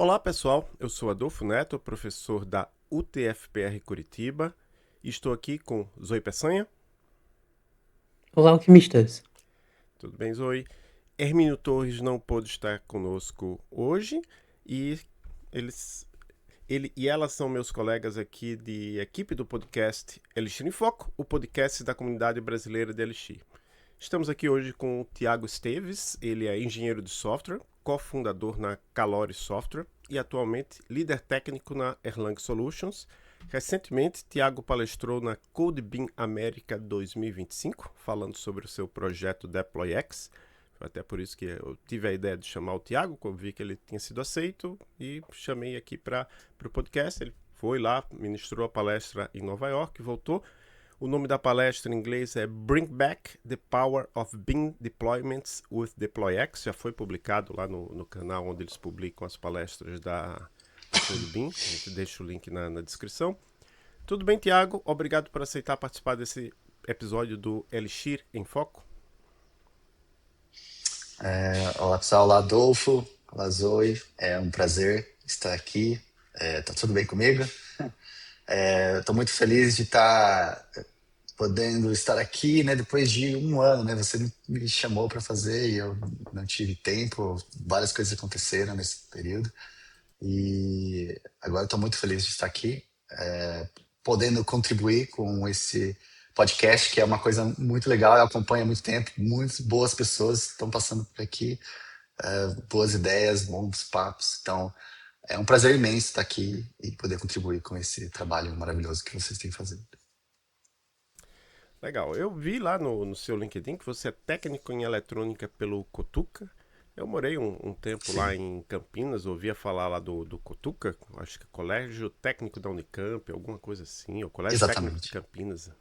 Olá pessoal, eu sou Adolfo Neto, professor da UTFPR Curitiba e estou aqui com Zoe Peçanha. Olá, alquimistas. Tudo bem, Zoe? Hermínio Torres não pôde estar conosco hoje e eles, ele e ela são meus colegas aqui de equipe do podcast Elixir em Foco, o podcast da comunidade brasileira de Elixir. Estamos aqui hoje com o Tiago Esteves, ele é engenheiro de software, cofundador na Calori Software e atualmente líder técnico na Erlang Solutions. Recentemente, Tiago palestrou na CodeBeam América 2025, falando sobre o seu projeto DeployX. Foi até por isso que eu tive a ideia de chamar o Tiago, quando vi que ele tinha sido aceito, e chamei aqui para o podcast. Ele foi lá, ministrou a palestra em Nova York, voltou. O nome da palestra em inglês é Bring Back the Power of Beam Deployments with DeployX. Já foi publicado lá no canal onde eles publicam as palestras da CodeBeam. A gente deixa o link na descrição. Tudo bem, Tiago? Obrigado por aceitar participar desse episódio do Elixir em Foco. Olá pessoal, olá Adolfo, olá Zoe, é um prazer estar aqui. Tá tudo bem comigo? Estou muito feliz de estar podendo estar aqui, né, depois de um ano, né? Você me chamou para fazer e eu não tive tempo, várias coisas aconteceram nesse período e agora estou muito feliz de estar aqui, podendo contribuir com esse podcast, que é uma coisa muito legal. Eu acompanho há muito tempo, muitas boas pessoas estão passando por aqui, boas ideias, bons papos. Então, é um prazer imenso estar aqui e poder contribuir com esse trabalho maravilhoso que vocês têm fazendo. Legal. Eu vi lá no seu LinkedIn que você é técnico em eletrônica pelo Cotuca. Eu morei um tempo lá Sim, em Campinas, ouvia falar lá do Cotuca, acho que é Colégio Técnico da Unicamp, alguma coisa assim, ou Colégio Técnico de exatamente. Campinas,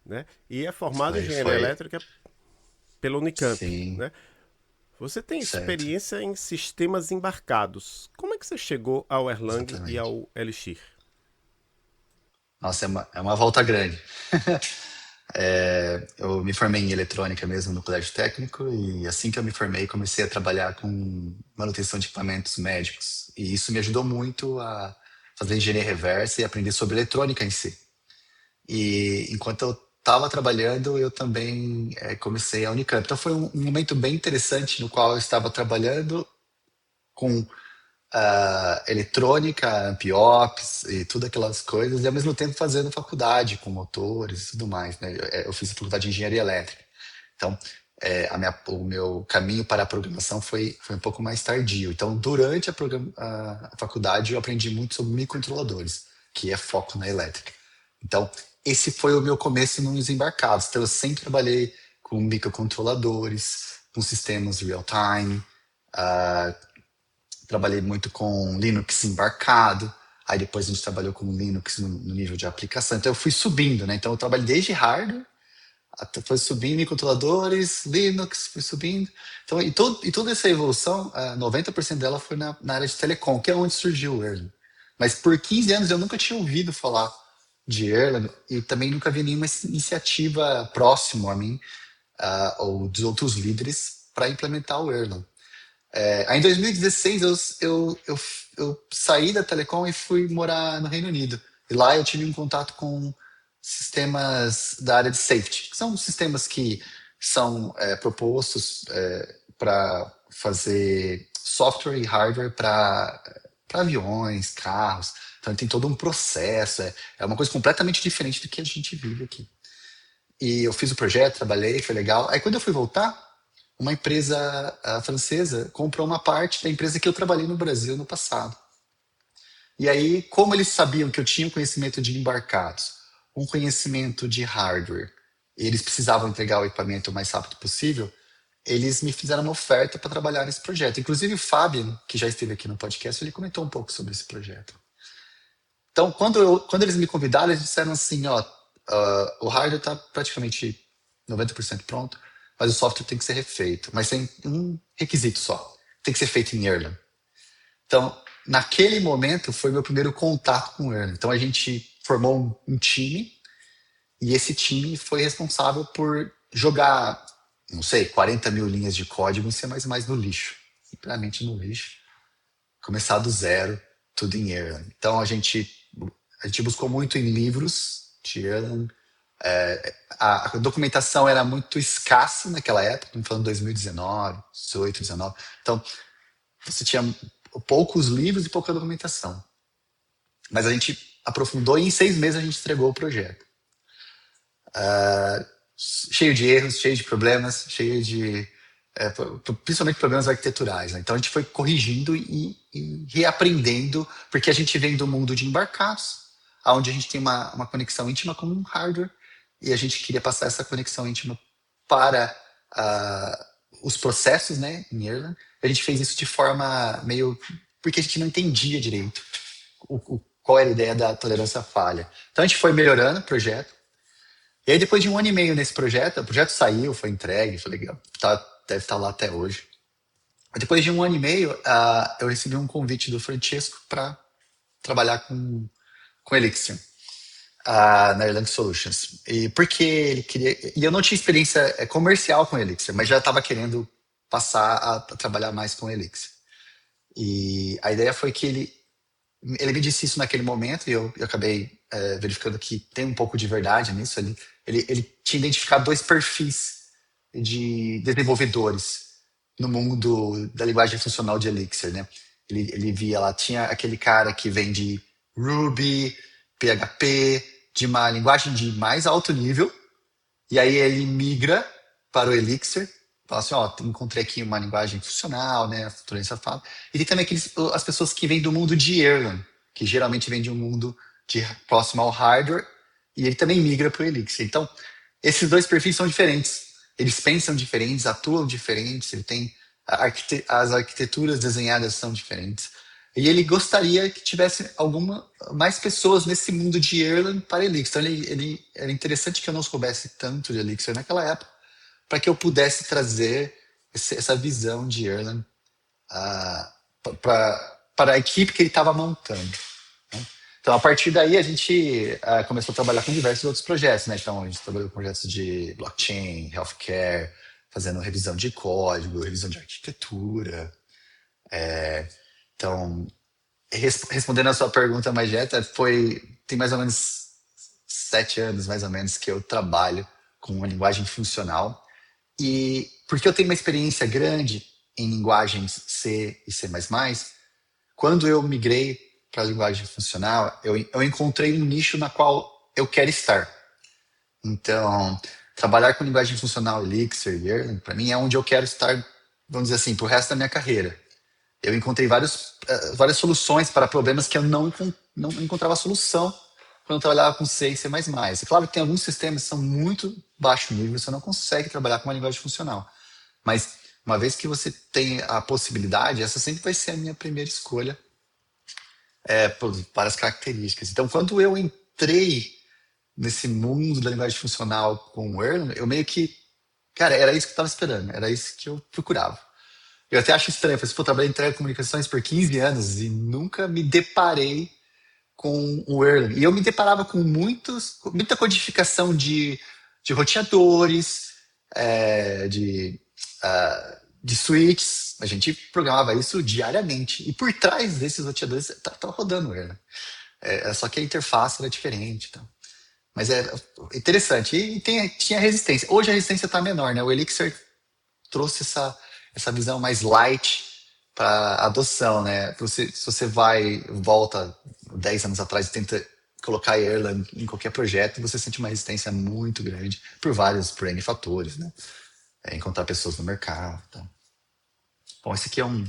né? E é formado em Foi, engenharia foi, elétrica pela Unicamp, sim, né? Você tem certo, experiência em sistemas embarcados. Como é que você chegou ao Erlang e exatamente. ao Elixir? Nossa, é uma volta grande. Eu me formei em eletrônica mesmo no colégio técnico e assim que eu me formei comecei a trabalhar com manutenção de equipamentos médicos e isso me ajudou muito a fazer engenharia reversa e aprender sobre eletrônica em si. E enquanto eu estava trabalhando eu também comecei a Unicamp. Então foi um momento bem interessante no qual eu estava trabalhando com eletrônica, amp-ops e tudo aquelas coisas, e ao mesmo tempo fazendo faculdade com motores e tudo mais, né? Eu fiz a faculdade de engenharia elétrica. Então, o meu caminho para a programação foi um pouco mais tardio. Então, durante a faculdade, eu aprendi muito sobre microcontroladores, que é foco na elétrica. Então, esse foi o meu começo nos embarcados. Então, eu sempre trabalhei com microcontroladores, com sistemas real-time, trabalhei muito com Linux embarcado, aí depois a gente trabalhou com Linux no nível de aplicação. Então eu fui subindo, né? Então eu trabalhei desde hardware, até foi subindo em controladores, Linux, fui subindo. Então, e toda essa evolução, 90% dela foi na área de telecom, que é onde surgiu o Erlang. Mas por 15 anos eu nunca tinha ouvido falar de Erlang e também nunca vi nenhuma iniciativa próximo a mim, ou dos outros líderes para implementar o Erlang. Aí em 2016 eu saí da Telecom e fui morar no Reino Unido. E lá eu tive um contato com sistemas da área de safety, que são sistemas que são propostos para fazer software e hardware para aviões, carros. Então tem todo um processo, é uma coisa completamente diferente do que a gente vive aqui. E eu fiz o projeto, trabalhei, foi legal. Aí quando eu fui voltar, uma empresa francesa comprou uma parte da empresa que eu trabalhei no Brasil no passado. E aí, como eles sabiam que eu tinha um conhecimento de embarcados, um conhecimento de hardware, e eles precisavam entregar o equipamento o mais rápido possível, eles me fizeram uma oferta para trabalhar nesse projeto. Inclusive o Fábio, que já esteve aqui no podcast, ele comentou um pouco sobre esse projeto. Então, quando eles me convidaram, eles disseram assim, ó, o hardware está praticamente 90% pronto, mas o software tem que ser refeito. Mas tem um requisito só, tem que ser feito em Erlang. Então, naquele momento, foi meu primeiro contato com o Erlang. Então, a gente formou um time, e esse time foi responsável por jogar, não sei, 40 mil linhas de código em C++ no lixo. Simplesmente no lixo. começar do zero, tudo em Erlang. Então a gente buscou muito em livros de Erlang. A documentação era muito escassa naquela época, estamos falando de 2019, 18, 19. Então, você tinha poucos livros e pouca documentação. Mas a gente aprofundou e em 6 meses a gente entregou o projeto. Cheio de erros, cheio de problemas, cheio de... principalmente problemas arquiteturais. Né? Então a gente foi corrigindo e reaprendendo, porque a gente vem do mundo de embarcados, onde a gente tem uma conexão íntima com um hardware, e a gente queria passar essa conexão íntima para os processos, né, em Erlang. A gente fez isso de forma meio... porque a gente não entendia direito qual era a ideia da tolerância à falha. Então a gente foi melhorando o projeto. E aí depois de 1 ano e meio nesse projeto, o projeto saiu, foi entregue, foi legal, deve estar lá até hoje. Depois de 1 ano e meio, eu recebi um convite do Francesco para trabalhar com Elixir. Na Erlang Solutions. E porque ele queria... E eu não tinha experiência comercial com Elixir, mas já estava querendo passar a trabalhar mais com Elixir. E a ideia foi que ele me disse isso naquele momento e eu acabei verificando que tem um pouco de verdade nisso. Ele tinha identificado 2 perfis de desenvolvedores no mundo da linguagem funcional de Elixir, né? Ele via lá, tinha aquele cara que vem de Ruby, PHP, de uma linguagem de mais alto nível, e aí ele migra para o Elixir, fala assim, encontrei aqui uma linguagem funcional, né, a tolerância à falha. E tem também as pessoas que vêm do mundo de Erlang, que geralmente vêm de um mundo próximo ao hardware, e ele também migra para o Elixir. Então, esses 2 perfis são diferentes. Eles pensam diferentes, atuam diferentes, ele tem as arquiteturas desenhadas são diferentes. E ele gostaria que tivesse mais pessoas nesse mundo de Erlang para Elixir. Então, era interessante que eu não soubesse tanto de Elixir naquela época, para que eu pudesse trazer essa visão de Erlang para a equipe que ele estava montando. Né? Então, a partir daí, a gente começou a trabalhar com diversos outros projetos. Né? Então, a gente trabalhou com projetos de blockchain, healthcare, fazendo revisão de código, revisão de arquitetura. Então, respondendo a sua pergunta mais direta, tem mais ou menos 7 anos, mais ou menos, que eu trabalho com uma linguagem funcional. E porque eu tenho uma experiência grande em linguagens C e C++, quando eu migrei para a linguagem funcional, eu encontrei um nicho na qual eu quero estar. Então, trabalhar com linguagem funcional, Elixir e Erlang, para mim é onde eu quero estar, vamos dizer assim, pro resto da minha carreira. Eu encontrei várias soluções para problemas que eu não encontrava solução quando eu trabalhava com C e C++. É claro que tem alguns sistemas que são muito baixo nível, você não consegue trabalhar com uma linguagem funcional. Mas, uma vez que você tem a possibilidade, essa sempre vai ser a minha primeira escolha por várias características. Então, quando eu entrei nesse mundo da linguagem funcional com o Erlang, eu meio que... Cara, era isso que eu estava esperando, era isso que eu procurava. Eu até acho estranho, eu falei, trabalhei em telecomunicações por 15 anos e nunca me deparei com o Erlang. E eu me deparava com muita codificação de roteadores, de switches. A gente programava isso diariamente. E por trás desses roteadores estava rodando o Erlang. Só que a interface era diferente. Então. Mas é interessante. E tinha resistência. Hoje a resistência está menor, né? O Elixir trouxe essa visão mais light para adoção, né? Se você volta 10 anos atrás e tenta colocar Erlang em qualquer projeto, você sente uma resistência muito grande por N fatores, né? Encontrar pessoas no mercado. Tá? Bom, esse aqui é uma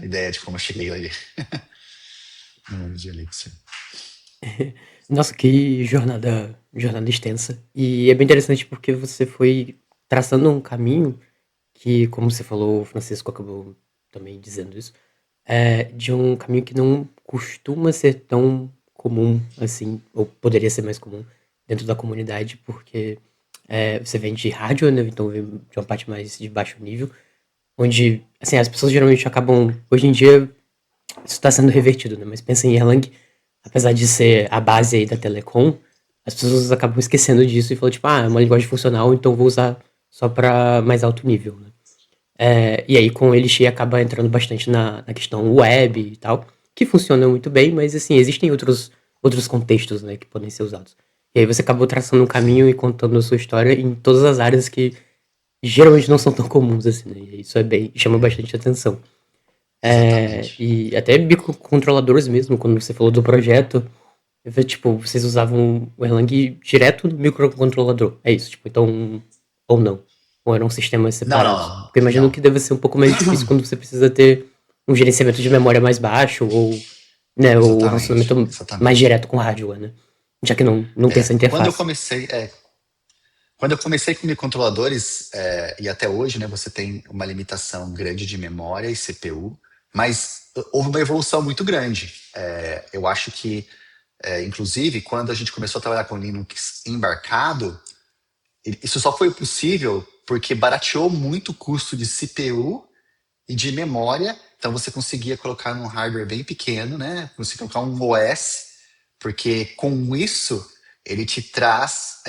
ideia de como eu cheguei ali. No nome de Elixir. Nossa, que jornada extensa. E é bem interessante porque você foi traçando um caminho que, como você falou, o Francisco acabou também dizendo isso, de um caminho que não costuma ser tão comum assim, ou poderia ser mais comum dentro da comunidade, porque você vem de rádio, né? Então vem de uma parte mais de baixo nível, onde, assim, as pessoas geralmente acabam, hoje em dia, isso está sendo revertido, né? Mas pensa em Erlang, apesar de ser a base aí da Telecom, as pessoas acabam esquecendo disso e falam, tipo, é uma linguagem funcional, então vou usar só para mais alto nível, né? E aí com o Elixir acaba entrando bastante na questão web e tal, que funciona muito bem, mas assim, existem outros contextos, né, que podem ser usados. E aí você acabou traçando um Sim, caminho e contando a sua história em todas as áreas que geralmente não são tão comuns assim, né? E isso chama bastante atenção. exatamente. E até microcontroladores mesmo, quando você falou do projeto, tipo, vocês usavam o Erlang direto no microcontrolador. É isso, tipo, então, ou não. Ou eram sistemas Não, separados. não, Porque eu imagino não. que deve ser um pouco mais difícil quando você precisa ter um gerenciamento de memória mais baixo, ou, né, o Exatamente, relacionamento mais exatamente. direto com hardware, né? Já que não tem essa Quando eu interface. comecei, quando eu comecei com microcontroladores, e até hoje, né, você tem uma limitação grande de memória e CPU, mas houve uma evolução muito grande. Eu acho que, inclusive, quando a gente começou a trabalhar com Linux embarcado, isso só foi possível porque barateou muito o custo de CPU e de memória. Então você conseguia colocar num hardware bem pequeno, né? Você colocar um OS, porque com isso ele te traz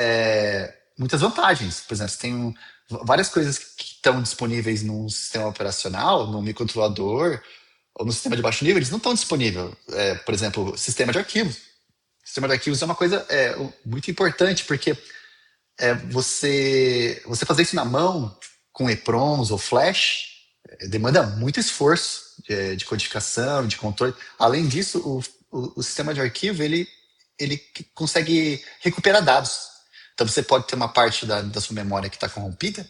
muitas vantagens. Por exemplo, você tem várias coisas que estão disponíveis num sistema operacional, num microcontrolador ou no sistema de baixo nível, eles não estão disponíveis. Por exemplo, sistema de arquivos. Sistema de arquivos é uma coisa muito importante, porque você fazer isso na mão com EPROMs ou Flash demanda muito esforço de codificação, de controle. Além disso, o sistema de arquivo ele consegue recuperar dados. Então você pode ter uma parte da sua memória que está corrompida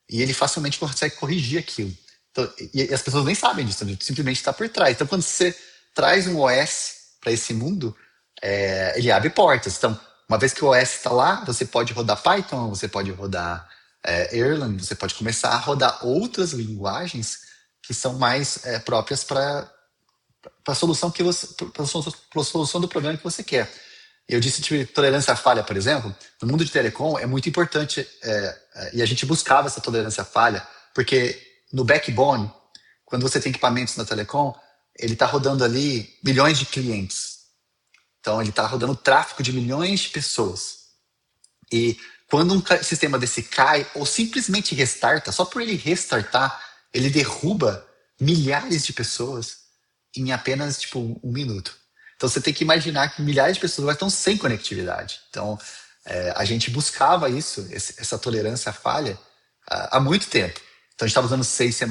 e ele facilmente consegue corrigir aquilo. Então, e as pessoas nem sabem disso, simplesmente está por trás. Então quando você traz um OS para esse mundo, ele abre portas. Então, uma vez que o OS está lá, você pode rodar Python, você pode rodar Erlang, você pode começar a rodar outras linguagens que são mais próprias para a solução que você, pra solução do problema que você quer. Eu disse de tolerância à falha, por exemplo, no mundo de telecom é muito importante e a gente buscava essa tolerância à falha, porque no backbone, quando você tem equipamentos na telecom, ele está rodando ali milhões de clientes. Então, ele está rodando tráfego de milhões de pessoas. E quando um sistema desse cai, ou simplesmente restarta, só por ele restartar, ele derruba milhares de pessoas em apenas tipo um minuto. Então você tem que imaginar que milhares de pessoas agora estão sem conectividade. Então a gente buscava isso, essa tolerância à falha, há muito tempo. Então a gente estava usando 6C++,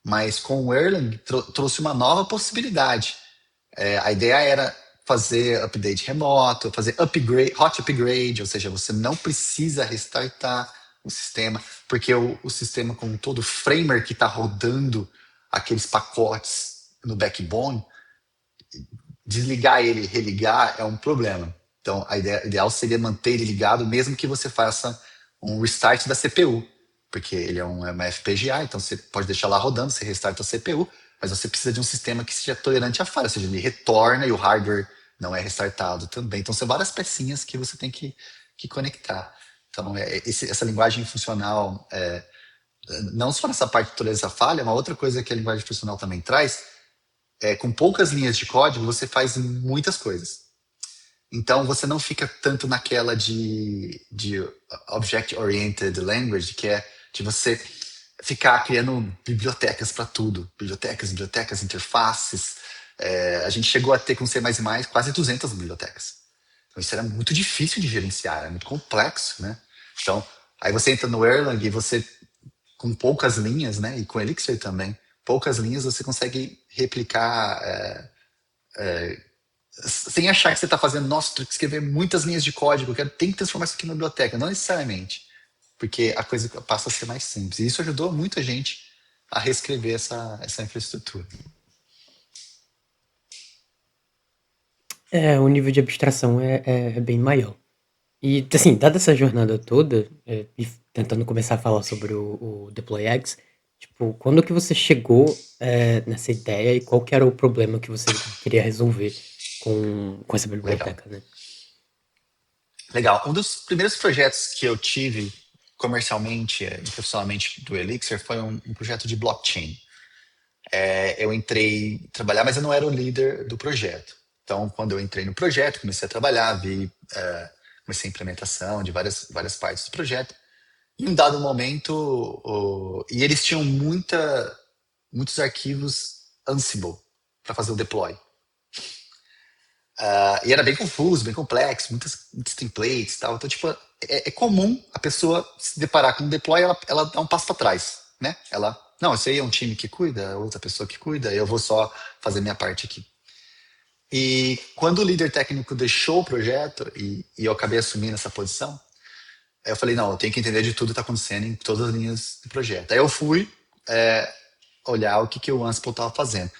mas com o Erlang trouxe uma nova possibilidade. A ideia era fazer update remoto, fazer upgrade, hot upgrade, ou seja, você não precisa restartar o sistema, porque o sistema como todo, o framework que está rodando aqueles pacotes no backbone, desligar ele e religar é um problema. Então, a ideia ideal seria manter ele ligado, mesmo que você faça um restart da CPU, porque ele é uma FPGA, então você pode deixar lá rodando, você restarta a CPU, mas você precisa de um sistema que seja tolerante à falha, ou seja, ele retorna e o hardware não é restartado também. Então, são várias pecinhas que você tem que conectar. Então, essa linguagem funcional, não só nessa parte de tolerância à falha, uma outra coisa que a linguagem funcional também traz, com poucas linhas de código, você faz muitas coisas. Então, você não fica tanto naquela de Object-Oriented Language, que é de você ficar criando bibliotecas para tudo. Bibliotecas, interfaces. A gente chegou a ter com C++ quase 200 bibliotecas. Então, isso era muito difícil de gerenciar, era muito complexo, né? Então, aí você entra no Erlang e você, com poucas linhas, né? E com Elixir também, poucas linhas você consegue replicar sem achar que você está fazendo, nossa, tenho que escrever muitas linhas de código, tem que transformar isso aqui na biblioteca. Não necessariamente, porque a coisa passa a ser mais simples. E isso ajudou muita gente a reescrever essa infraestrutura. O nível de abstração é bem maior. E, assim, dada essa jornada toda, e tentando começar a falar sobre o DeployX, tipo, quando que você chegou nessa ideia e qual que era o problema que você queria resolver com essa Legal. biblioteca, né? Legal. Um dos primeiros projetos que eu tive comercialmente e profissionalmente do Elixir foi um projeto de blockchain. Eu entrei trabalhar, mas eu não era o líder do projeto. Então, quando eu entrei no projeto, comecei a trabalhar, comecei a implementação de várias partes do projeto. Em um dado momento, e eles tinham muitos arquivos Ansible para fazer o deploy. E era bem confuso, bem complexo, muitos templates e tal. Então, tipo, é comum a pessoa se deparar com um deploy, ela dá um passo para trás, né? Não, isso aí é um time que cuida, outra pessoa que cuida, eu vou só fazer minha parte aqui. E quando o líder técnico deixou o projeto e eu acabei assumindo essa posição, aí eu falei, não, eu tenho que entender de tudo que está acontecendo em todas as linhas do projeto. Aí eu fui olhar o que o Ansible estava fazendo.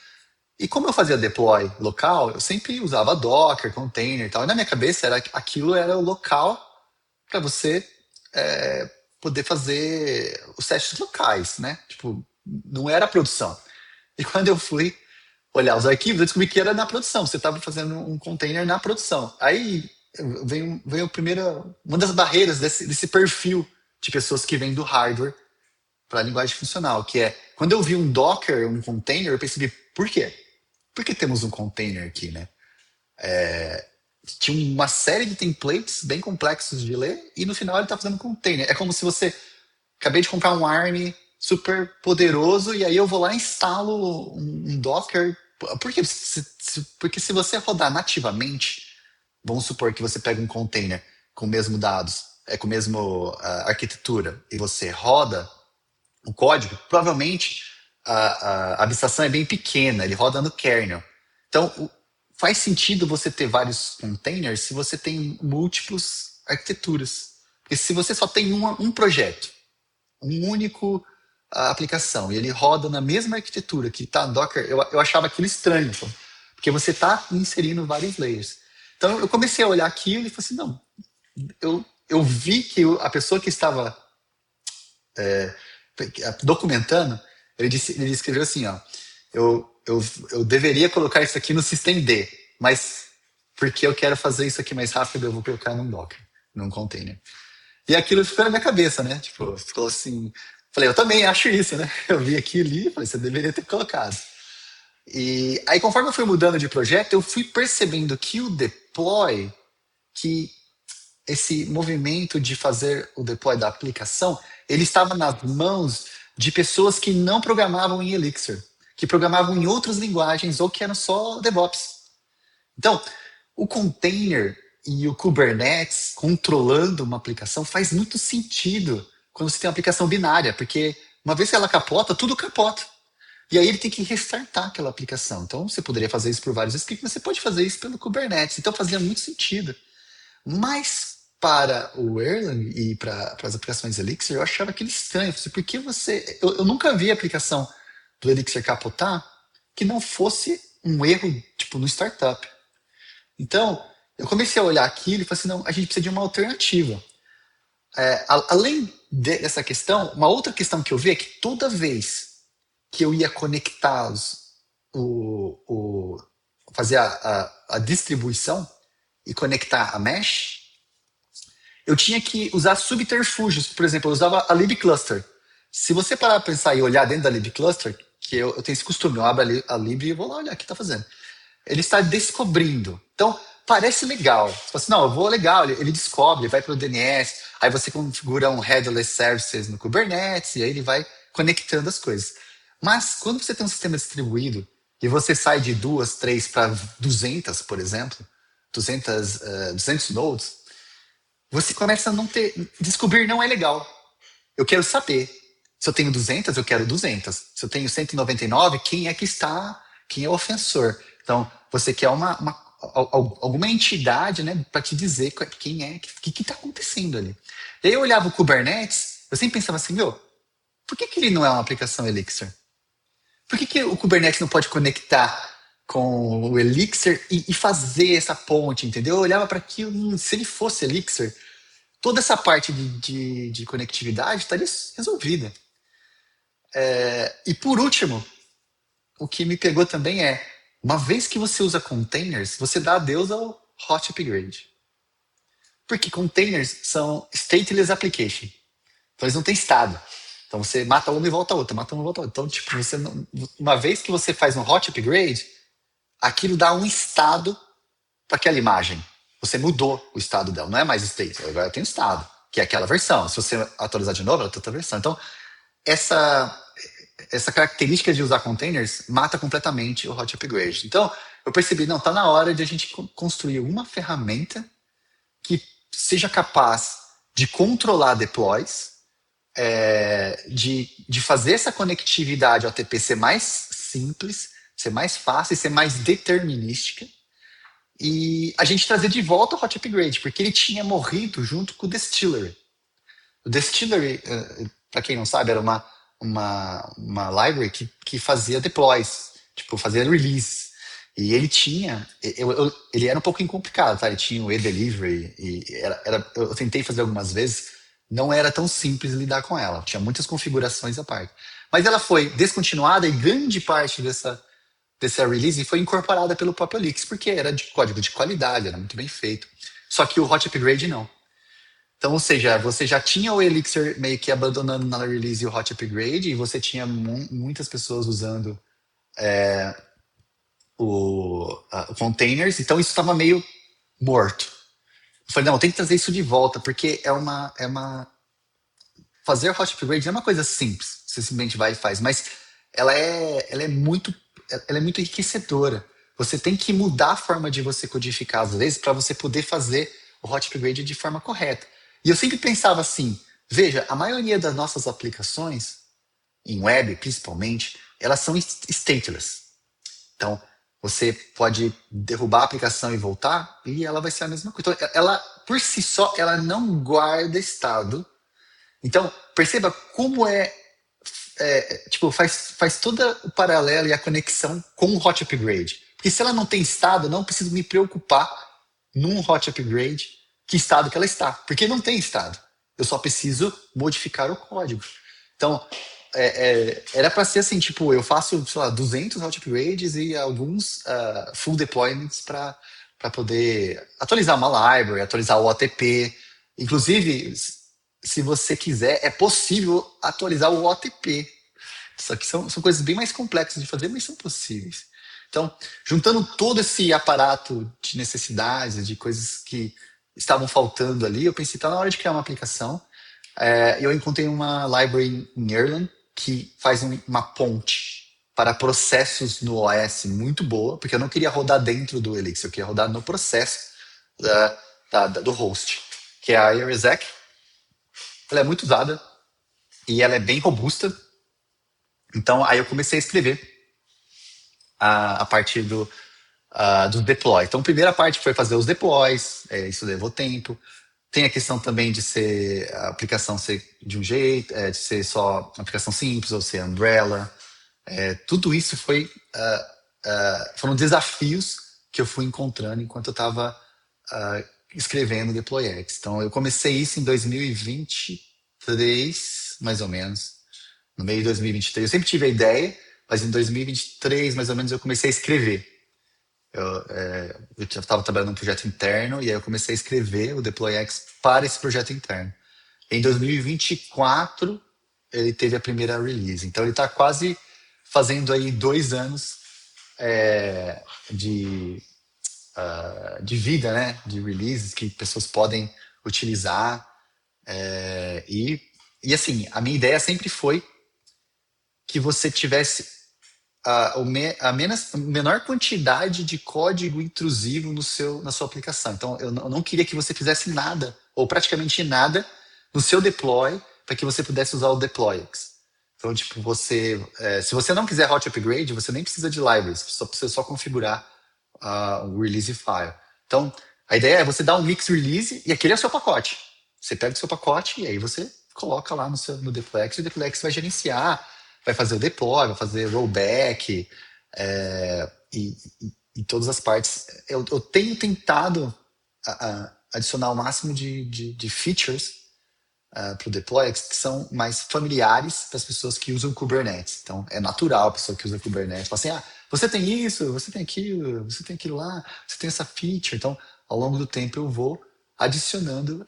E como eu fazia deploy local, eu sempre usava Docker, container e tal. E na minha cabeça, aquilo era o local para você poder fazer os testes locais, né? Tipo, não era a produção. E quando eu fui olhar os arquivos, eu descobri que era na produção. Você estava fazendo um container na produção. Aí veio a primeira, uma das barreiras desse perfil de pessoas que vêm do hardware para a linguagem funcional, que é, quando eu vi um Docker, um container, eu percebi, por quê? Por que temos um container aqui, né? Tinha uma série de templates bem complexos de ler e no final ele está fazendo um container. É como se você acabei de comprar um ARM super poderoso e aí eu vou lá e instalo um Docker. Por quê? Porque se você rodar nativamente, vamos supor que você pega um container com o mesmo dados, com o mesmo arquitetura, e você roda o código, provavelmente a abstração é bem pequena, ele roda no kernel. Então, faz sentido você ter vários containers se você tem múltiplas arquiteturas. Porque se você só tem um projeto, um único aplicação, e ele roda na mesma arquitetura que está Docker, eu achava aquilo estranho, porque você está inserindo vários layers. Então, eu comecei a olhar aquilo e falei assim, não, eu vi que a pessoa que estava documentando, ele escreveu assim, ó, eu deveria colocar isso aqui no System D, mas porque eu quero fazer isso aqui mais rápido, eu vou colocar num Docker, num container. E aquilo ficou na minha cabeça, né? Tipo, ficou assim. Falei, eu também acho isso, né? Eu vi aqui ali, falei, você deveria ter colocado. E aí, conforme eu fui mudando de projeto, eu fui percebendo que o deploy, que esse movimento de fazer o deploy da aplicação, ele estava nas mãos de pessoas que não programavam em Elixir, que programavam em outras linguagens ou que eram só DevOps. Então, o container e o Kubernetes controlando uma aplicação faz muito sentido quando você tem uma aplicação binária, porque uma vez que ela capota, tudo capota. E aí ele tem que restartar aquela aplicação. Então, você poderia fazer isso por vários scripts, mas você pode fazer isso pelo Kubernetes. Então, fazia muito sentido. Mas para o Erlang e para as aplicações Elixir, eu achava aquilo estranho. Porque você. Eu nunca vi a aplicação do Elixir capotar que não fosse um erro, tipo, no startup. Então, eu comecei a olhar aquilo e falei assim, não, a gente precisa de uma alternativa. Além dessa questão, uma outra questão que eu vi é que toda vez que eu ia conectar fazer a distribuição e conectar a mesh, eu tinha que usar subterfúgios. Por exemplo, eu usava a libcluster. Se você parar para pensar e olhar dentro da libcluster, que eu tenho esse costume, eu abro a lib e vou lá olhar o que está fazendo. Ele está descobrindo. Então, parece legal. Você fala assim, não, eu vou legal, ele descobre, ele vai para o DNS, aí você configura um headless services no Kubernetes, e aí ele vai conectando as coisas. Mas, quando você tem um sistema distribuído, e você sai de 2, 3 para 200, por exemplo, 200 nodes, você começa a não ter... Descobrir não é legal. Eu quero saber. Se eu tenho 200, eu quero 200. Se eu tenho 199, quem é que está... Quem é o ofensor? Então, você quer alguma entidade, né, para te dizer quem é, o que está acontecendo ali. E aí eu olhava o Kubernetes, eu sempre pensava assim, por que ele não é uma aplicação Elixir? Por que o Kubernetes não pode conectar com o Elixir e fazer essa ponte, entendeu? Eu olhava para aquilo, se ele fosse Elixir, toda essa parte de conectividade estaria resolvida. E por último, o que me pegou também uma vez que você usa containers, você dá adeus ao hot upgrade. Porque containers são stateless application. Então eles não têm estado. Então você mata uma e volta a outra, mata uma e volta a outra. Então, tipo, uma vez que você faz um hot upgrade, aquilo dá um estado para aquela imagem. Você mudou o estado dela, não é mais state, agora tem um estado. que é aquela versão. Se você atualizar de novo, ela tem outra versão. Então, essa, essa característica de usar containers mata completamente o hot upgrade. Então, eu percebi, não, tá na hora de a gente construir uma ferramenta que seja capaz de controlar deploys, de fazer essa conectividade OTP ser mais simples, ser mais fácil, ser mais determinística, e a gente trazer de volta o Hot Upgrade, porque ele tinha morrido junto com o Distillery. O Distillery, para quem não sabe, era uma library que fazia deploys, tipo, fazia release. E ele tinha, ele era um pouquinho complicado, tá? Ele tinha o e-delivery, e eu tentei fazer algumas vezes, não era tão simples lidar com ela, tinha muitas configurações à parte. Mas ela foi descontinuada e grande parte dessa release foi incorporada pelo próprio Elixir, porque era de código de qualidade, era muito bem feito. Só que o Hot Upgrade não. Então, ou seja, você já tinha o Elixir meio que abandonando na release o Hot Upgrade, e você tinha muitas pessoas usando o containers, então isso estava meio morto. Eu falei, não, tem que trazer isso de volta, porque fazer hot upgrade não é uma coisa simples, você simplesmente vai e faz, mas ela é muito enriquecedora. Você tem que mudar a forma de você codificar às vezes para você poder fazer o hot upgrade de forma correta. E eu sempre pensava assim, veja, a maioria das nossas aplicações, em web principalmente, elas são stateless. Então, você pode derrubar a aplicação e voltar, e ela vai ser a mesma coisa. Então, ela, por si só, ela não guarda estado. Então, perceba como tipo, faz todo o paralelo e a conexão com o hot upgrade. Porque se ela não tem estado, eu não preciso me preocupar num hot upgrade que estado que ela está. Porque não tem estado. Eu só preciso modificar o código. Então, era para ser assim, tipo, eu faço, sei lá, 200 hot upgrades e alguns full deployments para poder atualizar uma library, atualizar o OTP. Inclusive, se você quiser, é possível atualizar o OTP. Só que são coisas bem mais complexas de fazer, mas são possíveis. Então, juntando todo esse aparato de necessidades, de coisas que estavam faltando ali, eu pensei, tá na hora de criar uma aplicação. Eu encontrei uma library em Erlang que faz uma ponte para processos no OS muito boa, porque eu não queria rodar dentro do Elixir, eu queria rodar no processo do host, que é a Iresec. Ela é muito usada e ela é bem robusta. Então, aí eu comecei a escrever a partir do deploy. Então, a primeira parte foi fazer os deploys, isso levou tempo. Tem a questão também de ser a aplicação ser de um jeito, de ser só uma aplicação simples ou ser umbrella. Tudo isso foram desafios que eu fui encontrando enquanto eu estava escrevendo DeployX. Então, eu comecei isso em 2023, mais ou menos, no meio de 2023. Eu sempre tive a ideia, mas em 2023, mais ou menos, eu comecei a escrever. Eu já estava trabalhando num projeto interno e aí eu comecei a escrever o DeployX para esse projeto interno. Em 2024, ele teve a primeira release. Então, ele está quase fazendo aí 2 anos de vida, né? De releases que pessoas podem utilizar. E assim, a minha ideia sempre foi que você tivesse a menor quantidade de código intrusivo na sua aplicação. Então, eu não queria que você fizesse nada, ou praticamente nada, no seu deploy, para que você pudesse usar o DeployX. Então, tipo, se você não quiser hot upgrade, você nem precisa de libraries, você precisa só configurar o release file. Então, a ideia é você dar um mix release e aquele é o seu pacote. Você pega o seu pacote e aí você coloca lá no DeployX, e o DeployX vai gerenciar, vai fazer o deploy, vai fazer rollback, e todas as partes. Eu tenho tentado adicionar o máximo de features para o Deployx que são mais familiares para as pessoas que usam Kubernetes. Então, é natural a pessoa que usa Kubernetes falar assim, você tem isso, você tem aquilo lá, você tem essa feature. Então, ao longo do tempo, eu vou adicionando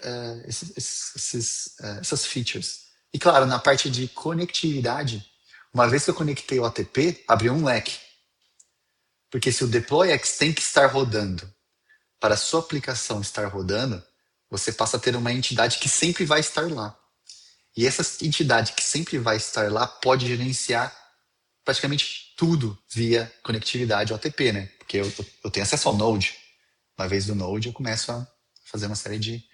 essas features. E, claro, na parte de conectividade, uma vez que eu conectei o ATP, abriu um leque. Porque se o DeployX tem que estar rodando para a sua aplicação estar rodando, você passa a ter uma entidade que sempre vai estar lá. E essa entidade que sempre vai estar lá pode gerenciar praticamente tudo via conectividade OTP, né? Porque eu tenho acesso ao Node. Uma vez do Node, eu começo a fazer uma série de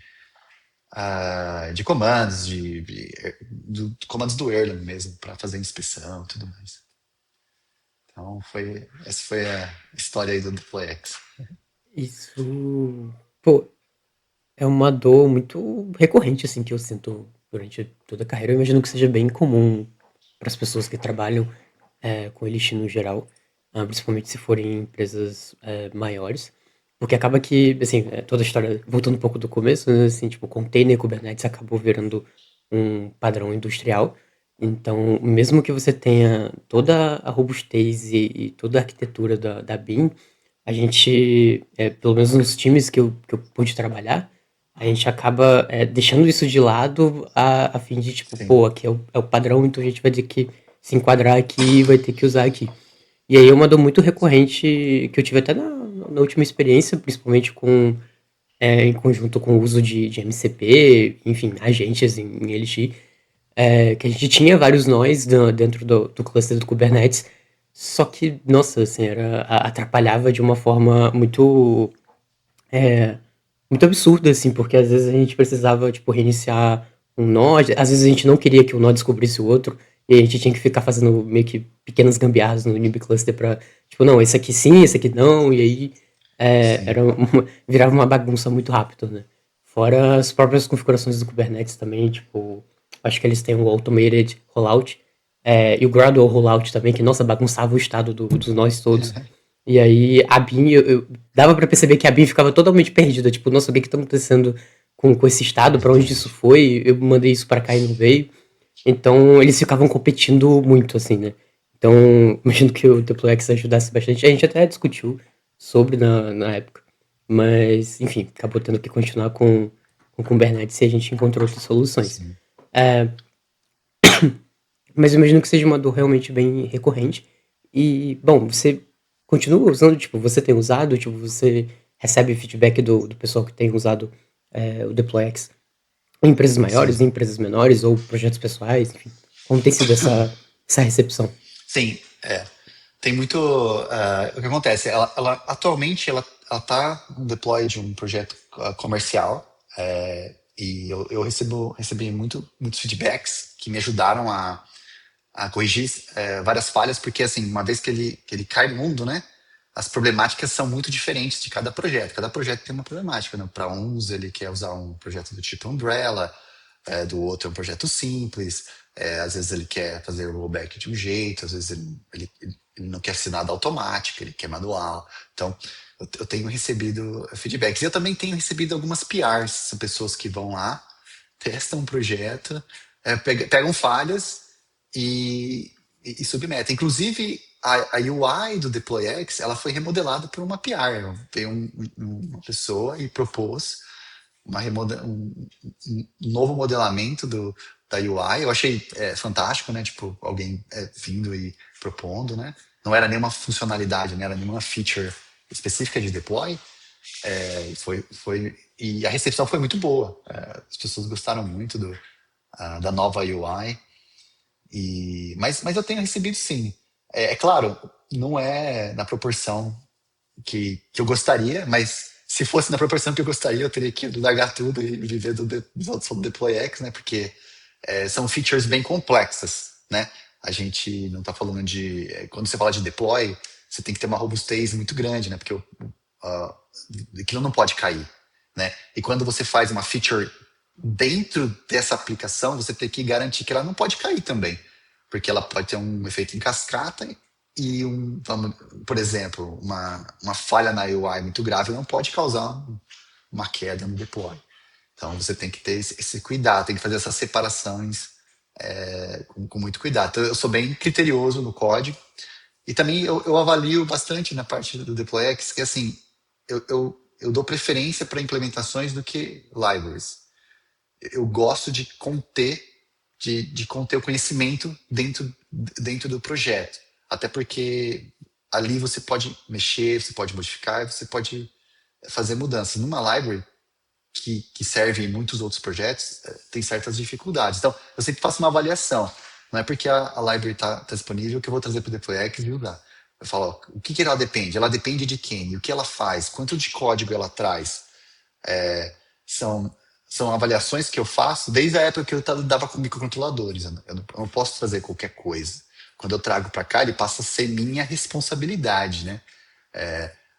comandos, de comandos do Erlang mesmo, para fazer inspeção e tudo mais. Então, essa foi a história aí do DeployX. Isso, pô, é uma dor muito recorrente, assim, que eu sinto durante toda a carreira. Eu imagino que seja bem comum para as pessoas que trabalham com Elixir no geral, principalmente se forem empresas maiores. Porque acaba que, assim, toda a história, voltando um pouco do começo, né, assim, tipo, container Kubernetes acabou virando um padrão industrial. Então, mesmo que você tenha toda a robustez e toda a arquitetura da BIM, a gente, pelo menos nos times que eu pude trabalhar, a gente acaba deixando isso de lado a fim de, tipo, Sim. pô, aqui é o padrão, então a gente vai ter que se enquadrar aqui e vai ter que usar aqui. E aí é uma dor muito recorrente que eu tive até na última experiência, principalmente em conjunto com o uso de MCP, enfim, agentes em Elixir, que a gente tinha vários nós dentro do cluster do Kubernetes, só que, nossa, assim, atrapalhava de uma forma muito absurda, assim, porque às vezes a gente precisava, tipo, reiniciar um nó, às vezes a gente não queria que um nó descobrisse o outro, e a gente tinha que ficar fazendo meio que pequenas gambiarras no Nib Cluster pra, tipo, não, esse aqui sim, esse aqui não, e aí Sim. virava uma bagunça muito rápido, né? Fora as próprias configurações do Kubernetes também, tipo, acho que eles têm o Automated Rollout, e o Gradual Rollout também, que, nossa, bagunçava o estado dos nós todos. E aí a BIM, dava pra perceber que a BIM ficava totalmente perdida, tipo, nossa, o que que tá acontecendo com esse estado, pra onde isso Exatamente. foi, eu mandei isso pra cá e não veio. Então eles ficavam competindo muito, assim, né? Então, imagino que o DeployX ajudasse bastante. A gente até discutiu sobre na época, mas, enfim, acabou tendo que continuar com o Kubernetes e a gente encontrou outras soluções. Sim. Mas eu imagino que seja uma dor realmente bem recorrente. E, bom, você continua usando, tipo, você tem usado, tipo, você recebe feedback do pessoal que tem usado o DeployX em empresas maiores, em Sim. empresas menores, ou projetos pessoais, enfim. Como tem sido essa recepção? Sim. Tem muito. O que acontece? Atualmente ela tá no deploy de um projeto comercial. E eu recebi muitos feedbacks que me ajudaram a corrigir várias falhas, porque assim, uma vez que ele cai no mundo, né? As problemáticas são muito diferentes de cada projeto. Cada projeto tem uma problemática, né? Para uns, ele quer usar um projeto do tipo Umbrella, do outro é um projeto simples, às vezes ele quer fazer o rollback de um jeito, às vezes ele não quer assinar nada automático, ele quer manual. Então, eu tenho recebido feedbacks. E eu também tenho recebido algumas PRs, são pessoas que vão lá, testam um projeto, pegam falhas e submetem. Inclusive, a UI do DeployX, ela foi remodelada por uma PR. Veio uma pessoa e propôs um novo modelamento da UI. Eu achei fantástico, né? Tipo, alguém vindo e propondo, né? Não era nenhuma funcionalidade, não era nenhuma feature específica de deploy. E a recepção foi muito boa. As pessoas gostaram muito da nova UI. Mas eu tenho recebido sim. É claro, não é na proporção que eu gostaria, mas se fosse na proporção que eu gostaria, eu teria que largar tudo e viver do DeployX, né? Porque são features bem complexas, né? A gente não está falando de... Quando você fala de deploy, você tem que ter uma robustez muito grande, né? Porque aquilo não pode cair, né? E quando você faz uma feature dentro dessa aplicação, você tem que garantir que ela não pode cair também, porque ela pode ter um efeito em cascata e por exemplo, uma falha na UI muito grave não pode causar uma queda no deploy. Então você tem que ter esse cuidado, tem que fazer essas separações com muito cuidado. Então eu sou bem criterioso no código e também eu avalio bastante na parte do DeployX, que assim, eu dou preferência para implementações do que libraries. Eu gosto de conter o conhecimento dentro do projeto. Até porque ali você pode mexer, você pode modificar, você pode fazer mudanças. Numa library, que serve em muitos outros projetos, tem certas dificuldades. Então, eu sempre faço uma avaliação. Não é porque a library está disponível que eu vou trazer para o DeployX e usar. Eu falo, ó, o que ela depende? Ela depende de quem? E o que ela faz? Quanto de código ela traz? É, são, são avaliações que eu faço desde a época que eu lidava com microcontroladores. Eu não posso trazer qualquer coisa. Quando eu trago para cá, ele passa a ser minha responsabilidade, né?